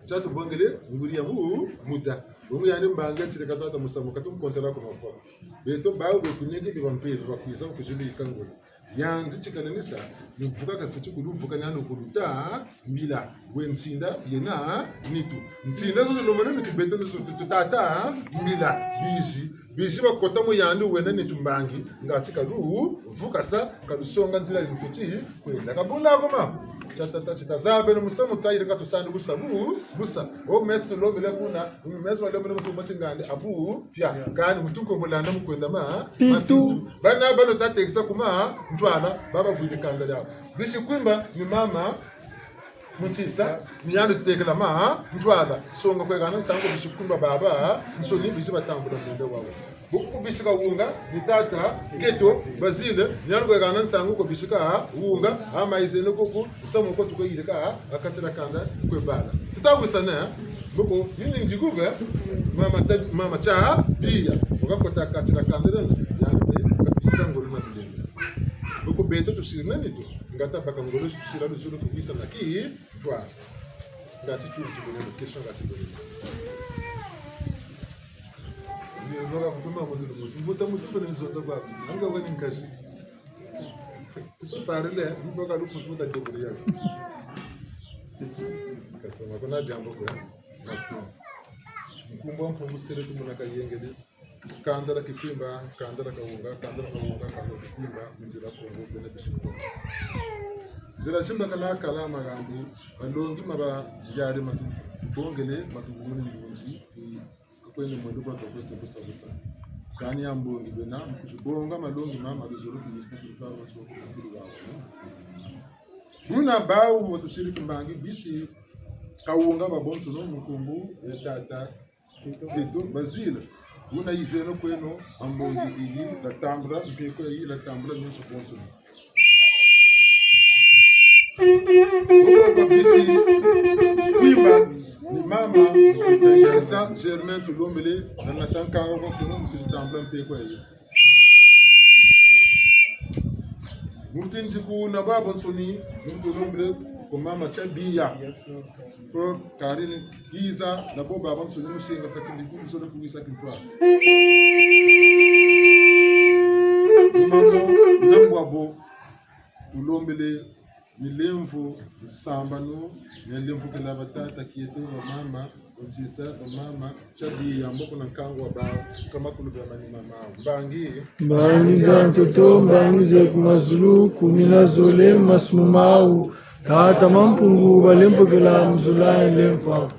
chatu bongele nguri ya mu muda umu yani mbanga chire katata musamuka tumukontera ko maforo beto bawo kunyege bibampere bakwiza kujibi ikangoro yanzi chikananisa nuvuka kafuti kuduvuka nano kuruta mbila wentsinda yena nitu ntsinda zo lomana nitu beto nisu tutata mbila bishi bishiba kota mu yandu wena nitumbangi ngati kalu vukasa kalusonga nzira yufiti kwenda kabunda koma chitazabe no musamu tayire katusandu busa o mesu lo bele kuna mesu wale mu mutumati ngande abu pya kandi mutuko mulanda mukwenda mafitu bano tatekisa kuma ntwala baba vuide kanda yabo bishi kwimba ni mama Muntisa, niyandu tekela ntwala songa kwegana sango bishikumba baba nsoni bishiba tambula mwende wawo buku bishika unga nitata keto bazile niyandu kwegana sango ko bishika unga ama izele koko samu ko tukayireka akatira kanda kwebala tutagusana buku yini njiguga mama cha biya ukakota akatira kanda yandu kapita ngolo na bilende buku beto tusirna nito ngata bakangolo sira luzulu kubisa naki twa ngati tu tubone question ngati bone ni zoga mutuma mutulu mbuta mutulu nizota kwa anga wani nkashi tuparele mboga lupu muta debule yako kasema kuna jambo kwa matu mkumbo mfumu sere tumuna kayengede kandara kifimba kandara kawunga kandara kifimba mjira kongo bene bishiko jira shimba kala magambo balongi maba yari matu bongele matu ngumuni ndunzi kwende mwendo kwa tokoste busa kani ambongi bena mkujibonga malongi mama bizuru kinista kilifaro waso kukuru wawo muna bawu watushiriki mbangi bisi kawunga babontu no mkumbu tata kito bazile una yizeno kweno ambongi iyi la tambra mpeko iyi la tambra nyuso bonso Uko bisi kwimba ni mama Isa Germain Tulombele na Nathan Karo kwa sino mkizitambla mpeko iyi Mutinjiku na babonsoni Tulombele kwa mama Chabiya Kwa karini Giza na bo babonsoni mushenga sakindi kumusona kumisa kintwa Mamo Nambwabo Tulombele Nilemvu Sambano Nilemvu kila batata kieto wa mama Untisa wa mama Chabiya mboko na kangwa bao kama kulubya mani mama Mbangi za mtoto mbangi kumazulu kumina zole masmumau tata mampungu balemvukela mzula lemfa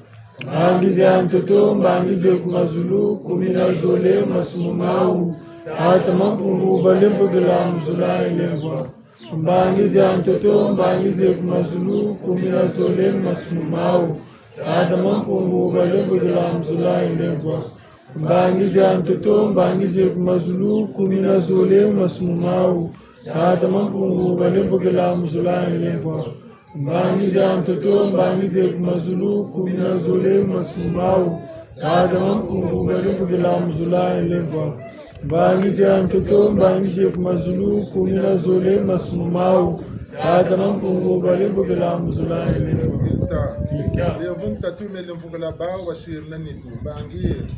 mbangi za mtoto mbangi kumazulu kumina zole masmumau tata mampungu balemvukela mzula lemfa mbangi za mtoto mbangi kumazulu kumina zole masmumau tata mampungu balemvukela mzula lemfa mbangi za mtoto mbangi kumazulu kumina zole masmumau tata mampungu balemvukela mzula lemfa mbangi za mtoto mbangi kumazulu kumina zole masmumau tata mampungu balemvukela mzula lemfa mbangi za mtoto mbangi kumazulu kumina zole masmumau tata mampungu balemvukela mzula lemfa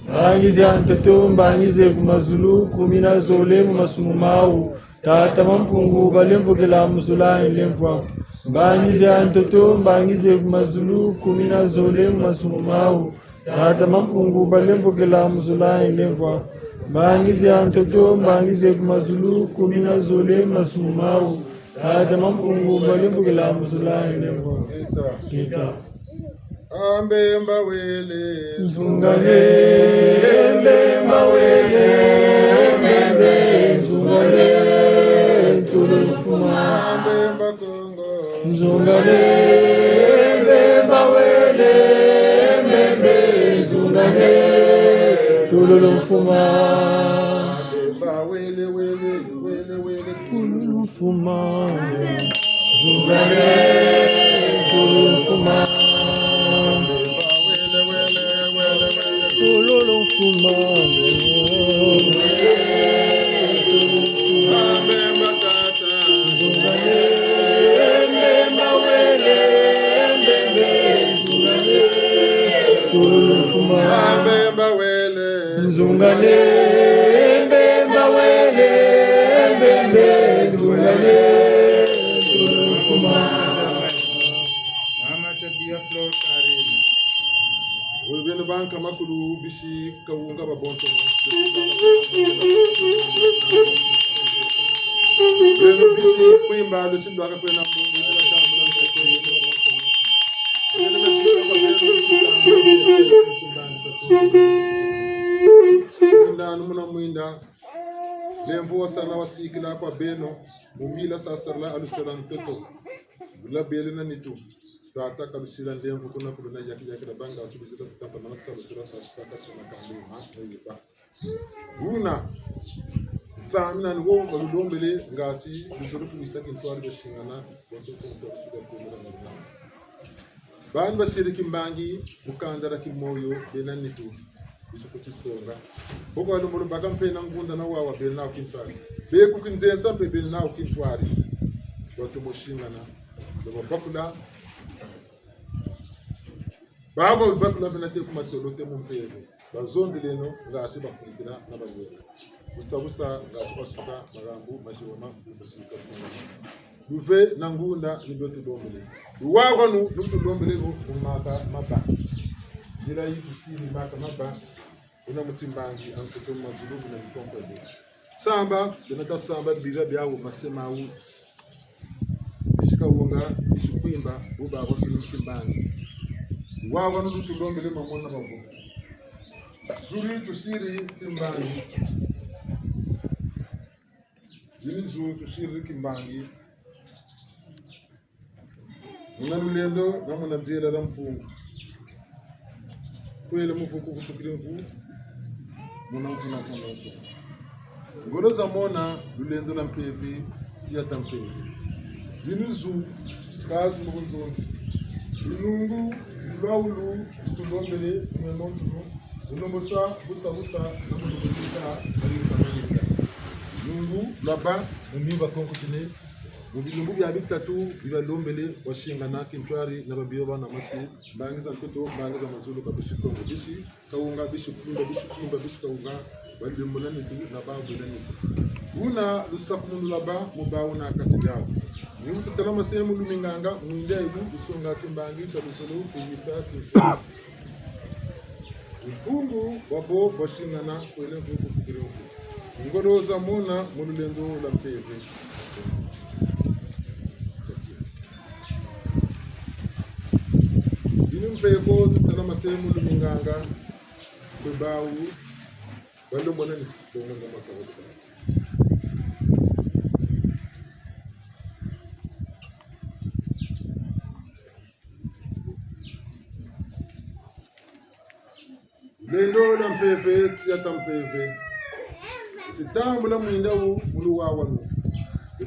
Mbangi za mtoto mbangi kumazulu kumina zole masmumau tata mampungu balemvukela mzula lemfa mbangi za mtoto mbangi kumazulu kumina zole masmumau tata mampungu balemvukela mzula lemfa mbangi za mtoto mbangi kumazulu kumina zole masmumau tata mampungu balemvukela mzula lemfa Ambemba wele Zungale Mbemba wele Mbembe Zungale Tulufuma Ambemba Kongo Zungale Mbemba wele Mbembe Zungale Tulufuma Ambemba wele Tulufuma Zungale Tulufuma Zungale mbemba wele mbembe zungale tulufuma Mama Chabiya Floor Karina beno banka makulu bishi kawunga babonto beno bishi kuimba lo chindo akapena mbongo ya tambula ngoko yino bonto beno bishi kwa muna mwinda lemvo wasana wasikila kwa beno mumila sasarla alusalan toto la belena nitu tata kalusila ndemvo kuna kuluna yaki da banga utubizita tutapa na sala tura tata kuna kambi ma yiba una tsamina ni wo baludombele ngati bizuru kumisaki ntwari bashingana bonso kunto suda kumura na ban basiri kimbangi mukandara kimoyo belana nitu bisukuti songa boko alumuru bakampe na ngunda na wawa belana ukintwari be kukinzenza pe belana ukintwari watu moshingana baba bakula baba bakula benate kumatolo te mumpebe bazonde leno ngati bakunkira na bagwera busabusa ngati basuka marambu majiwama basuka duve na ngunda ni dote dombele duwaganu nutu dombele go umaka maba bila yusiri maka maba una mutimbangi ankuto mazulubu na mikompede samba benata samba biga byawo masemawu kawunga ishukwimba uba wasulu kimbani wawa nutu ndombele mamona babu zuri tusiri timbani yinizu tusiri kimbani nganulendo namuna jera rampungu kwele mufuku futukirimfu munamfuna funonso ngoro zamona lulendo na mpevi tia tampevi Yinizu kazi muzonzi inungu lawulu tulombele mwenonzu unomosa busa namudukita barika nungu laba mumiba konkutine mubilumbu bya bitatu bibalombele washingana kintwari na babiyoba na masi bangiza mtoto bangiza mazulu babishiko bishi kawunga bishi kumba bishi kawunga balumbola nitu na babu nitu una lusakundu laba mubauna katigao Nimu talama sehemu luminganga mwindia ibu usonga timbangi tabusulu kuyisa Mpungu wabo bashingana kwele mpungu kukirofu Ngoro za mona mululendo la mpeve Dinu mpeko talama sehemu luminganga Kubawu Balo mwana ni kutonga makawabu Lendo la mpeve tia tampeve titambula mwinda wu muluwa wanu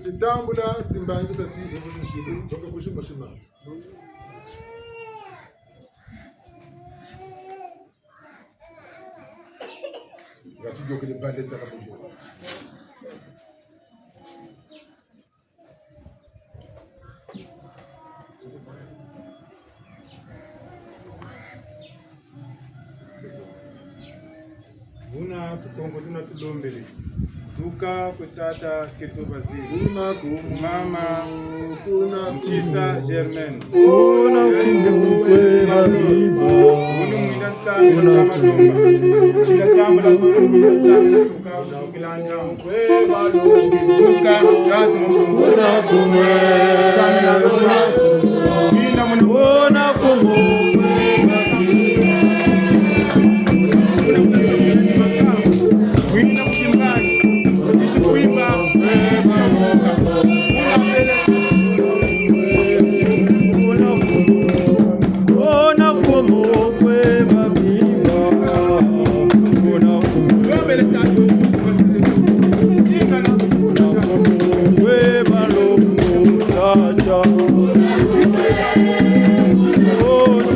titambula timbangi tati efusin chibu toka bushu mashima ngati joke de bande taka bujo Una tukongo tuna tulombele Tuka kutata keto bazili Una Mama Kuna Mchisa Germaine Una kumukwe habiba Una mwinda tsami na kama domba Chila kama la mwinda tsami na tuka Kilanja Tuka Tatu mtungu Una kumwe Tsami na domba Mina mwana Una kumukwe Mwinda mkimbani Ishi kuiba Una kumukwe habiba Una kumukwe balo mutata Oh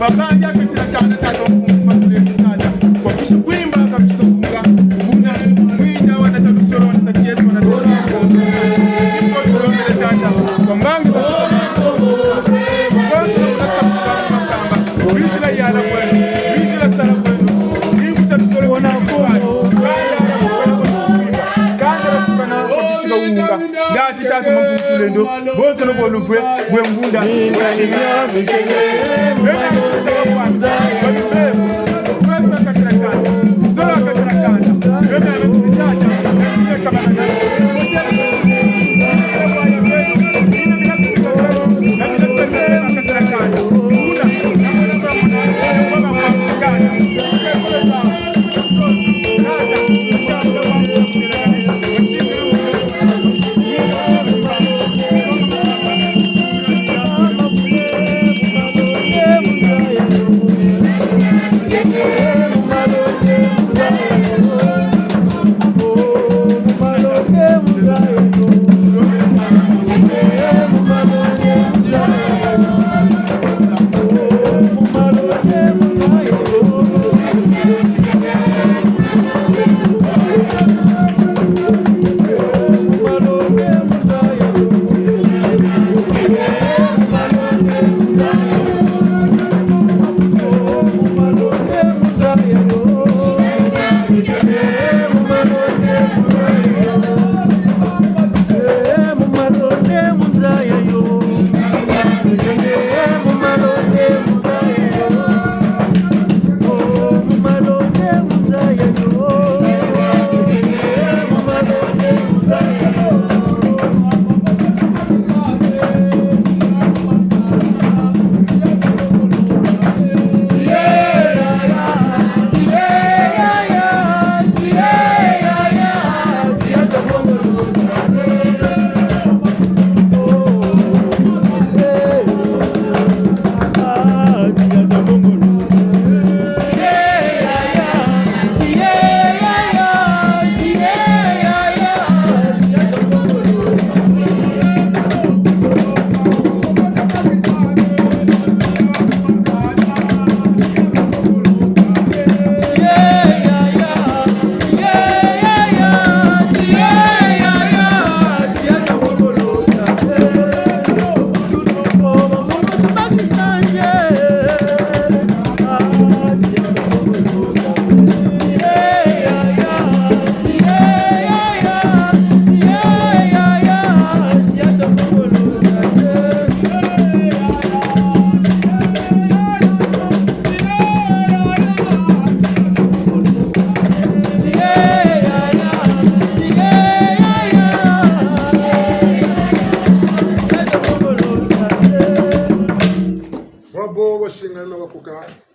babanja akatira kana tata kumapule tata kwa kisha kuimba akashika kunga kuna mwinda wanata lusoro wanata kiesi wanata kichwa kulomele tata kwa mbangi Vizila yala kwenu, vizila sala kwenu, hivuta tutole wana kwenu, kanda kukana wakishika unga, ngati tatu makumkulendo, bonzo no bolufwe, mwe ngunda,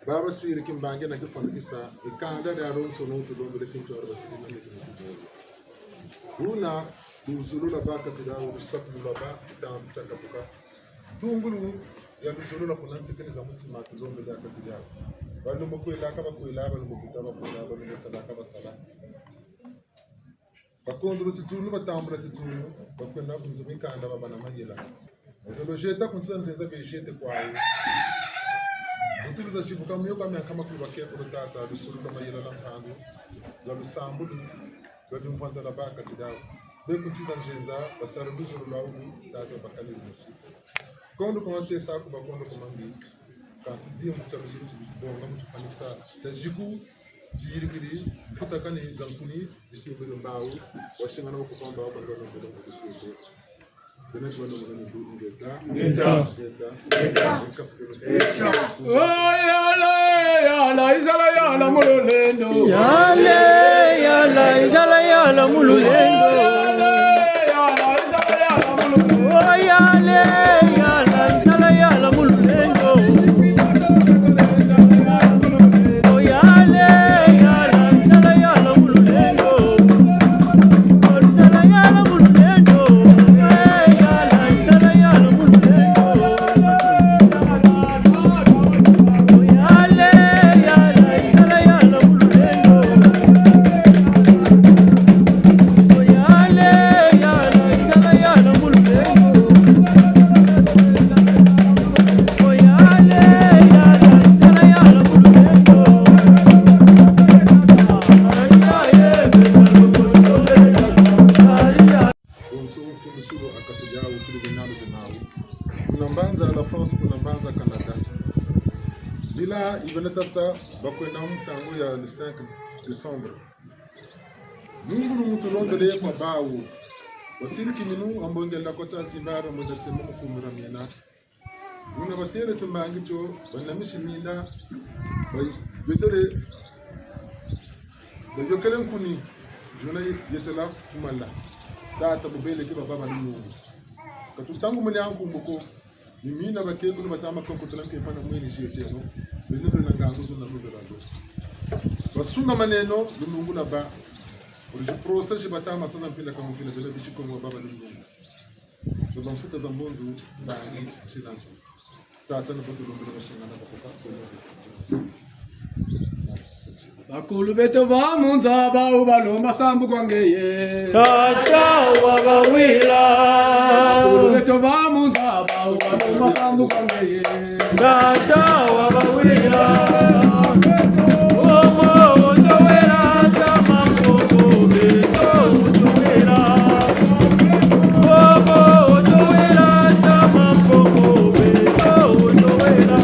Baba siri kimbange na kifanikisa ikanda da ronso no to dombe kinto arba tsina ne kinto una duzulula baka tida usakula ba titam takabuka tungulu ya duzulula kunansi kini za mutima dombe da katida banu mukwela kama kwela banu mukitaba kwela banu masala kama sala bakondro titunu batambula titunu bakwenda kunzumi kanda baba na manyela ezelo jeta kunsanzenza bejete kwayo utiliza chibuka myo kama kama kubakia kwa tata lusuru kama yela la mpango la lusambu la bimpanza la baka tidao be kuntiza nzenza basara duzuru la ugu tata bakali musi kondo komante sa ku bakondo komandi kasi dio mutalo suru bonga mutufanyisa tajiku jirigiri kutakani zankuni disubiro mbao washingana ko komba ko ndo ndo ndo Bila iveneta sa bakwenda mtango ya le 5 décembre. Nungu mutulondele kwa bawo. Wasili kiminu ambongela kota simbara mwenda tsema mukumura mina. Una batere tsambangi cho banamishi mina. Betere de yokelen kuni jona yetela kumala. Data bubele ke baba banu. Katutangu mwenye angu mboko. Ni mina bakeko batama ko kotalanke pana mweni jete no. Benebe na ngango zo na lubelando. Basunga maneno lunungu na ba. Uri process batama sana mpila kama mpila bela bishiko mwa baba lunungu. So bamfuta za mbonzu bangi silence. Tata na botu lombele bashinga na bakoka. Bakulu beto bamunza bawo balomba sambu kwangeye Tata wabawila Bakulu beto bamunza bawo balomba sambu kwangeye Tata wabawila Omo utowera kama mkoko beto utowera Omo utowera kama mkoko beto utowera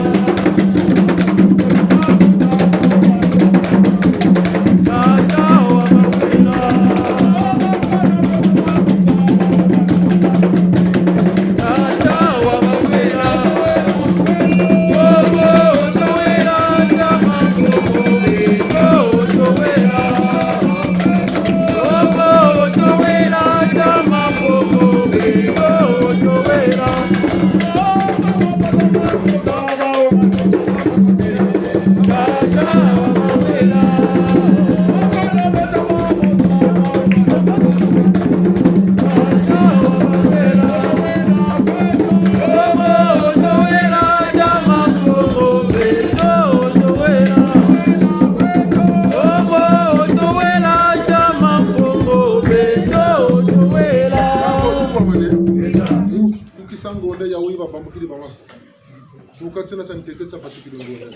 Tukachana chantete chapati kidongora.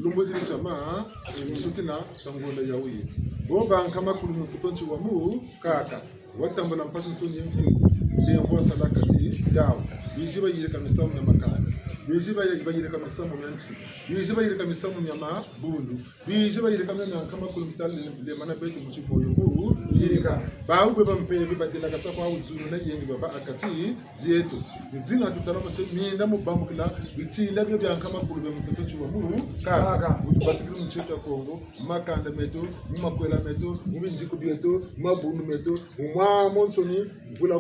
Lumbo zili chama musukina tangonda yawi. Boba kama kulu mtutonchi wa mu kaka. Watamba mpaso nsoni mfu. Ndio kwa sadaka zi yao. Bijiba yile kamisamu na makana. Bijiba yile kamisamu nyanchi. Bijiba yile kamisamu nyama bundu. Bijiba yile kama kulu mtali le mana betu mchipo yobu. Yilika bawu beba mpebe batela kasa kwa uzunu na yengi baba akati zietu. Nzina tutalama se minda mubambu kila bitinda byo byankama kulu be mtutonchi wa mu kaka. Batikiri mcheta Kongo makanda meto, makwela meto, mbinjiko bieto, mabunu meto, umwa monsoni vula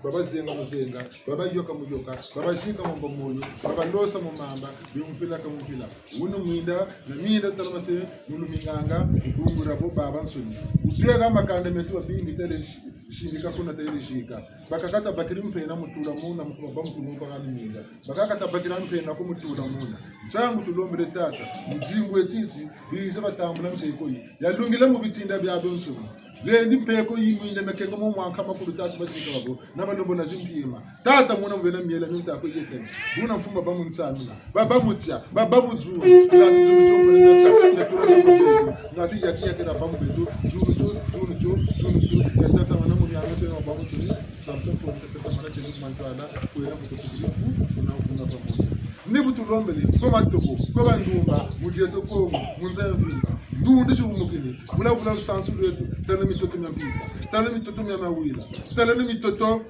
baba zenga muzenga, baba yoka muyoka, baba shika mumba moyo, baba losa mumamba, bimpila kamumpila. Unu mwinda, minda talamase, nulu minganga, ubungura bo baba nsoni. Ubiega makanda meto bingi tele shindika kuna tele shika. Bakakata bakiri mpena mutula muna mkuba mutulu ngani minda. Bakakata bakiri mpena ko mutula muna. Changu tulombele tata, mjimbu etiti, bize batambula mpeko yi. Yalungile mu bitinda bya bonso. Lendi mpeko yi mwinde mekengo mu mwanka makulu tatu basika babo. Nabalombo na zimpima. Tata muna mvena miela minta ko yeten. Buna mfumba bamu nsanuna. Baba mutia, baba muzuru. Lati jumbo na chakya tula ko. Ngati yakia kena bamu bedu. Jumbo. Ya tata mana mu ya ngase na bamu tuni. Samson ko tata mana cheni mantwana ko era mutokubiri. Una pamoja. Nibu tulombele koma toko koma ndumba mudieto ko munza mvimba ndundi shumukini vula sansu letu tana mitoto nyambisa tana mitoto nyamawila tana mitoto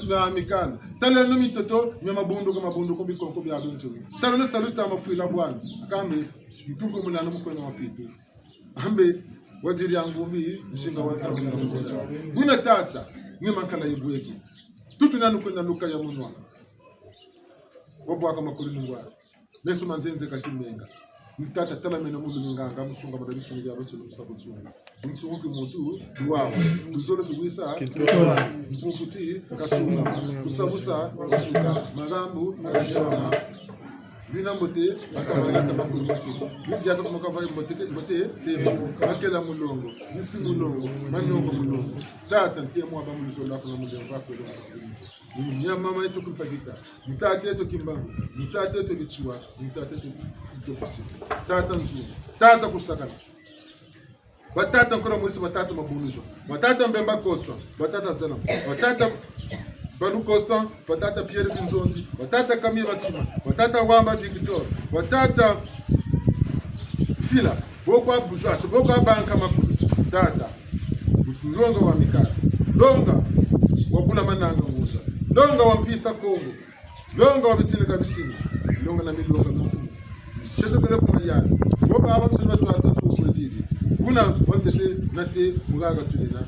nyamikana tana mitoto nyamabundo kama bundo ko bikonko bya benso tana saluta mafuila bwana akambe mtungo mulana mkono wafitu ambe wajiri yangu mbi nshinga watabula mutsa buna tata ni mankala yibweki tutu nanu kwenda luka ya munwa wabwaka makulu ngwara nesu manzenze kakimenga nitata tala mena mundu nganga musunga badabi kinga abatso musabutsunga unsungu kimuntu duwawa uzolo kuwisa mpukuti kasunga kusabusa kusuka magambu ashama bina mbote akamana kabakulu masuko bijja to makava mbote tebe akela mulongo nisi mulongo manyongo mulongo tata ntemo abamu zola kuna mulongo akolo nyama mama yetu kupagita mtate yetu kimbangu mtate yetu lichwa mtate yetu kusi tata nzu tata kusakana batata nkora mwisi batata mabunujo batata mbemba costa batata zana batata Banu Constant, batata Pierre Binzondi, batata Camille Batima, batata Wamba Victor, batata fila bokwa bushwashe bokwa banka makulu tata ndonga wa mikara ndonga wabula mananga nguza ndonga wampisa Kongo ndonga wabitini kabitini ndonga na milonga mfumu sheto kule kumayana boba abantu batwasa kukwediri kuna wantete nate mugaga tulina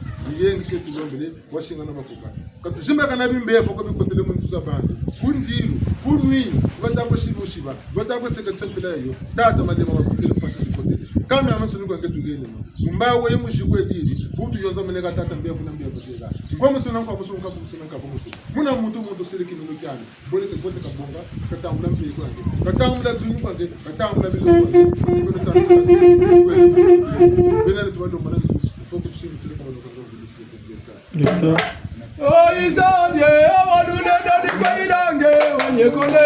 yengi ke tulombele washinga na makuka katujimba kana bimbe foko bikotele muntu zabandi kundiru kunwi batango shimushiba batango seka tempelayo tata madema bakutele pasi kotele kama amanso nuko ngetugene mbawe yemushikwe diri butu yonza meneka tata mbevu na mbevu zega ngomo sona kwa musu ngabu sona ngabu musu muna muntu siriki no cyane bole ke bote kabonga katangula mbe kwange katangula dzunyu kwange katangula bilo kwange ngibona tsana tsasi bena le twalo mana foko tsini tsile kwa lokho ngibona sike Oizabye waduleda dikailange wanyekole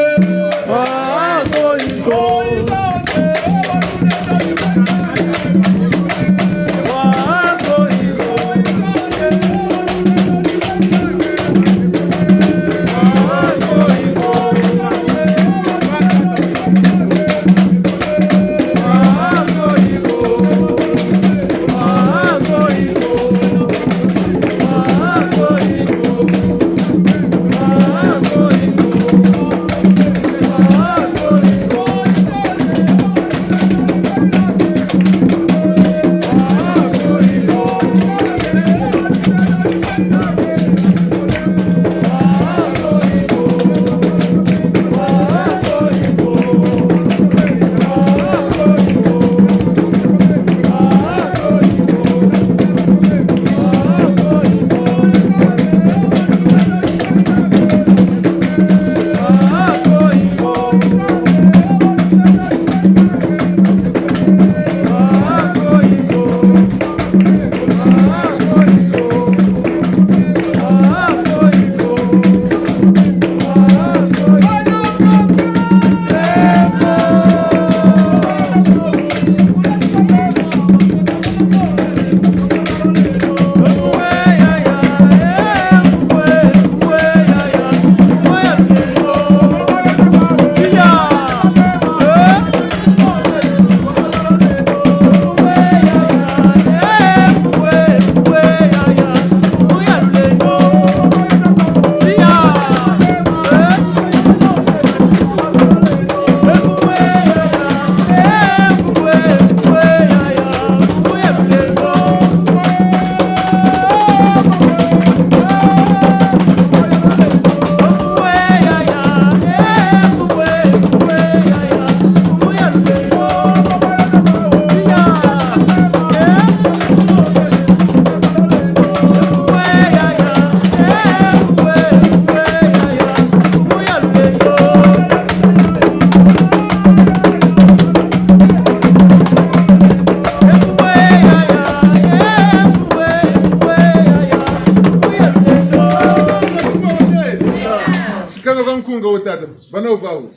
bana bawo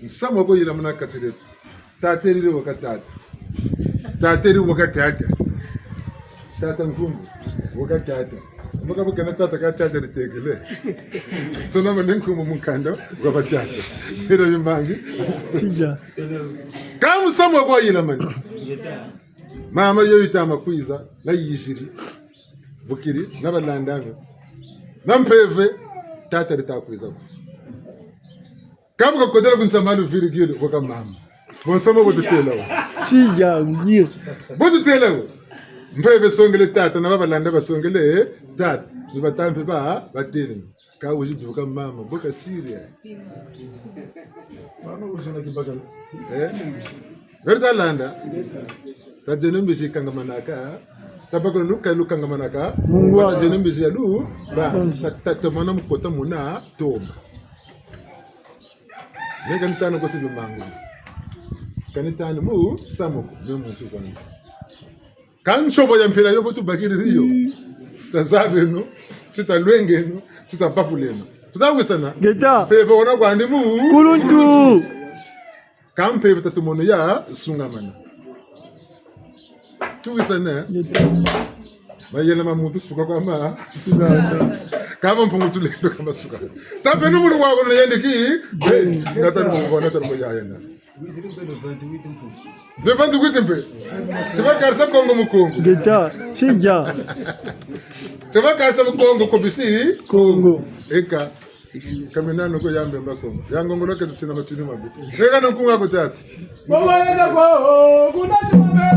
nsamo go yila muna katire tateri wakatata tateri wakatata tata nkungu wakatata muka bukana tata katata ritegele tuna manenku mumukando wakatata ira bimbangi kamu samo go yila mani mama yoyita makwiza la yishiri bukiri nabalandanga nampeve tata ritakwiza Kamu kakodela kunsamalu virigiro kwa mama. Bonsama bodutela wo. Chiya ngiyo. Bodutela wo. Mpeve songele tata na babalanda basongele tata. Nibatampe ba batini. Ka ujibu kwa mama boka Syria. Mama usina kibaka. Verda landa. Tajenembe shikanga manaka. Tabako nuka lukanga manaka. Mungwa tajenembe shialu ba tata mana mkota muna toma. Nega nitano kwa tibu mangu. Kanitano mu samoko nyomu tu kwa nita. Kanchobo ya mpira yobo tu bakiri riyo. Tazabe no, tuta luenge no, tuta papule no. Tutawe sana. Geta. Peve ona kwa andi mu. Kuluntu. Kampeve tatumono ya sungamana. Tuwe sana. Geta. Mayela mamutu suka kwa ma. Kama mpungu tulendo kama suka. Tapenu mulu wako na yende ki. Ngata ni mungu na tanu ya yana. De 28 mpe. Tu vas garder Congo Mukongo. Geta, Chija. Tu vas garder Mukongo kobisi Congo. Eka. Kamina no ko yambe Kongo. Yango ngolo ke tsina matini mabu. Eka no kunga ko tata. Bawela ko kuna sima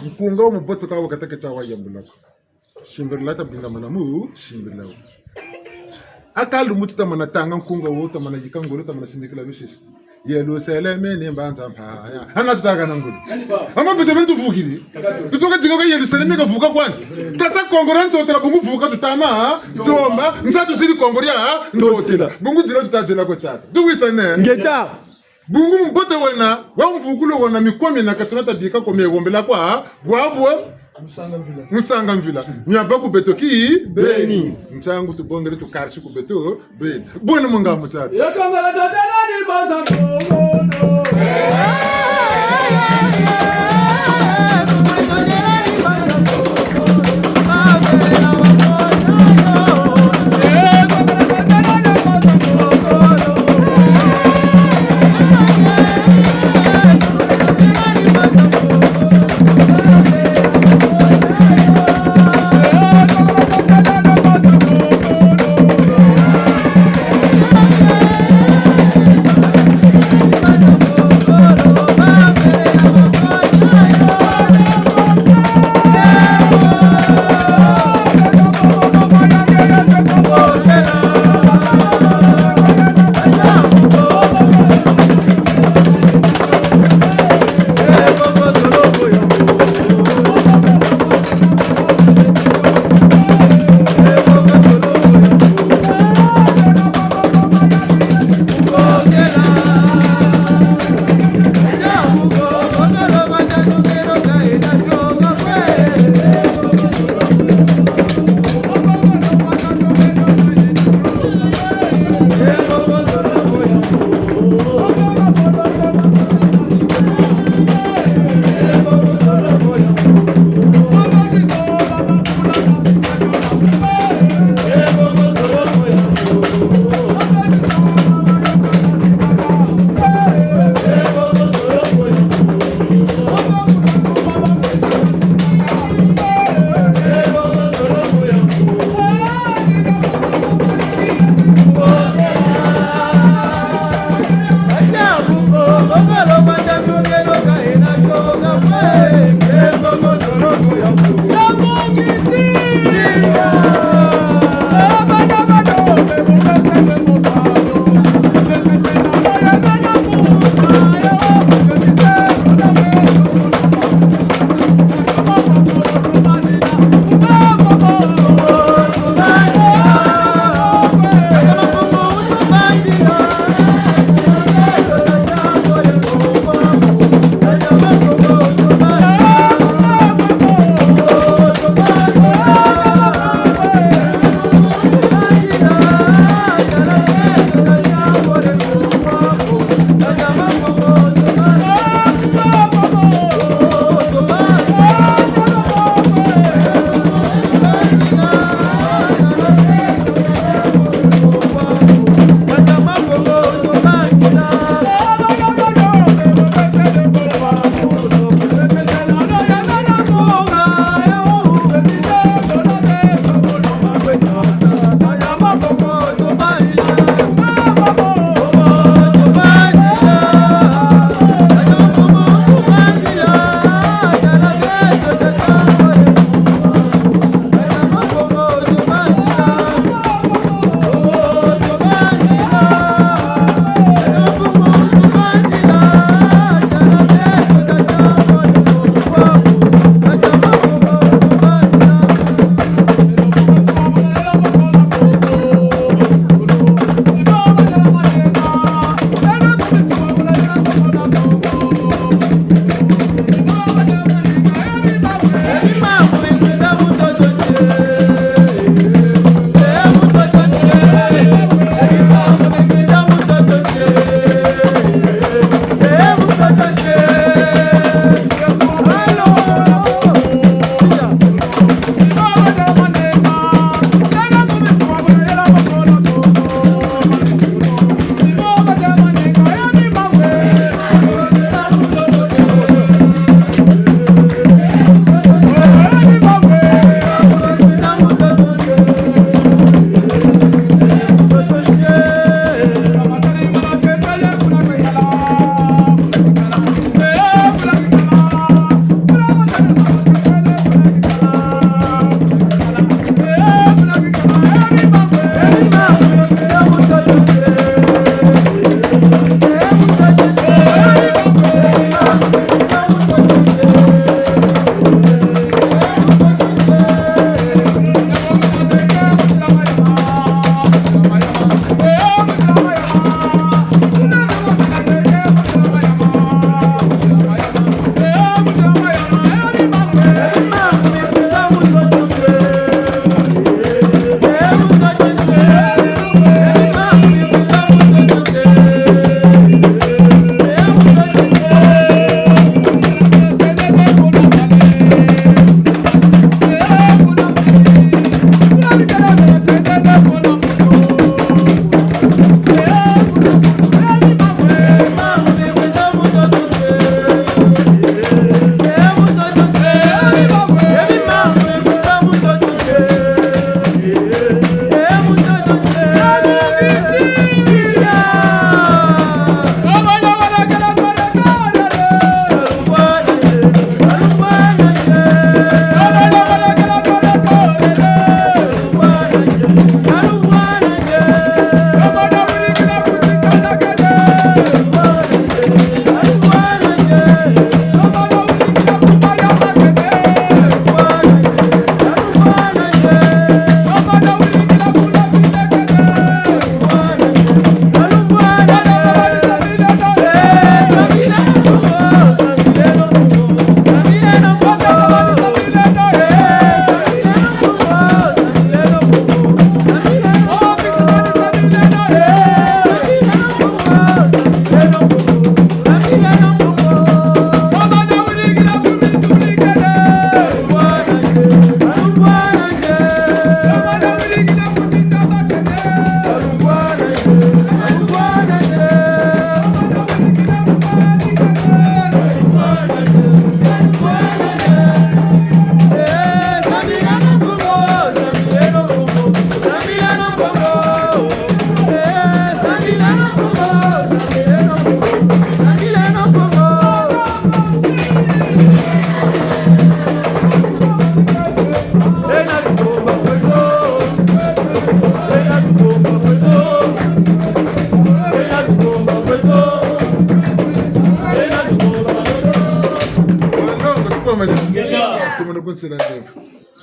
Mkunga umuboto kawo katake chawa yambulako. Shimbirlata binda manamu shimbirlawo. Akalu mutita manatanga mkunga wo tamana yikangolo tamana sindikila bishish. Yelo seleme ni mbanza mpaya. Hana tutaga nangulu. Ama bete bentu vukiri. Tutoka jinga yelo seleme ka vuka kwani. Tasa kongoranto otela bungu vuka tutama tomba nsatu siri kongoria ndotela. Bungu jira tutajela ko tata. Duwisa ne. Geta. Bungu mbote wena wa mvukulo wana mikwami na katunata bika ko megombela kwa bwabwe musanga mvila nyaba ku beto ki beni ntangu tubongere tukarshi ku beto beni bona munga mutata yakangala tatala ni bazango Bye.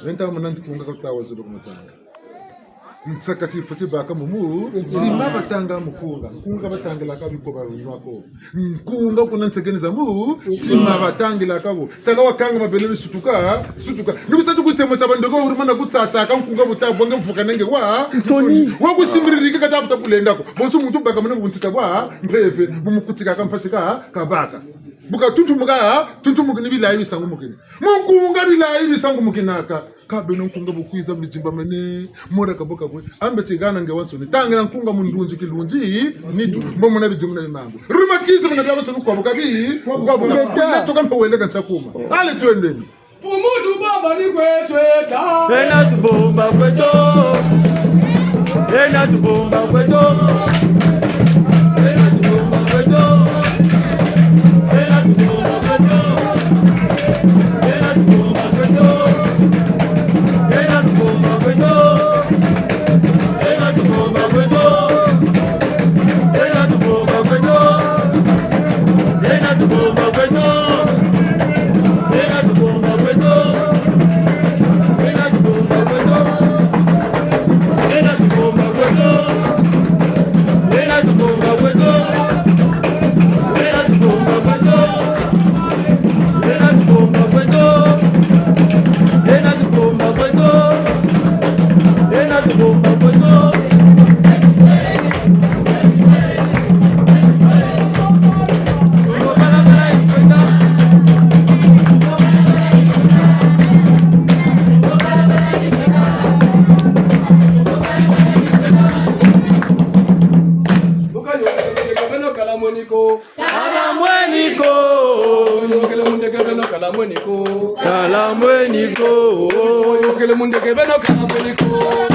Venta mananti kunga kutawa zulu kumatanga. Mtakatifu tibaka mumu sima batanga mukunga kunga batangila kabikoba wako kunga kunansegeneza mu sima batangila kabo tanga wakanga mabelele sutuka nikutatu kutemo tabandoko urumana kutsatsa kunga butabonge mvuka nenge wa nsoni wakusimirika katafuta kulendako bonso muntu baka mane buntsika kwa mpepe bumukutsika kampasika kabaka buka tuntumuka ni bilayi bisangu mukini munkunga bilayi bisangu mukinaka kabe nkunga bukwiza mlijimba mane mora kaboka bwe ambe tigana ngewansoni tangira nkunga mundunji kilunji nitu mbomo na bijimuna imambo rumakiza mna baba sonu kwa bukabi kwa buka toka mpeweleka ntsakuma ale twendeni Fumutu baba ni kwetweta Ena tubomba kweto Ena tubomba kweto Ena tubomba kweto Ena tubomba kweto Ena tubomba kweto Ena tubomba kweto Ena tubomba kweto Ena tubomba kweto Ena tubomba kweto Ena tubomba kweto Ena tubomba kweto Ena tubomba kweto Ena tubomba kweto Ena tubomba kweto Ena tubomba kweto Ena tubomba kweto Ena tubomba kweto Kalamweniko Kalamweniko Kalamweniko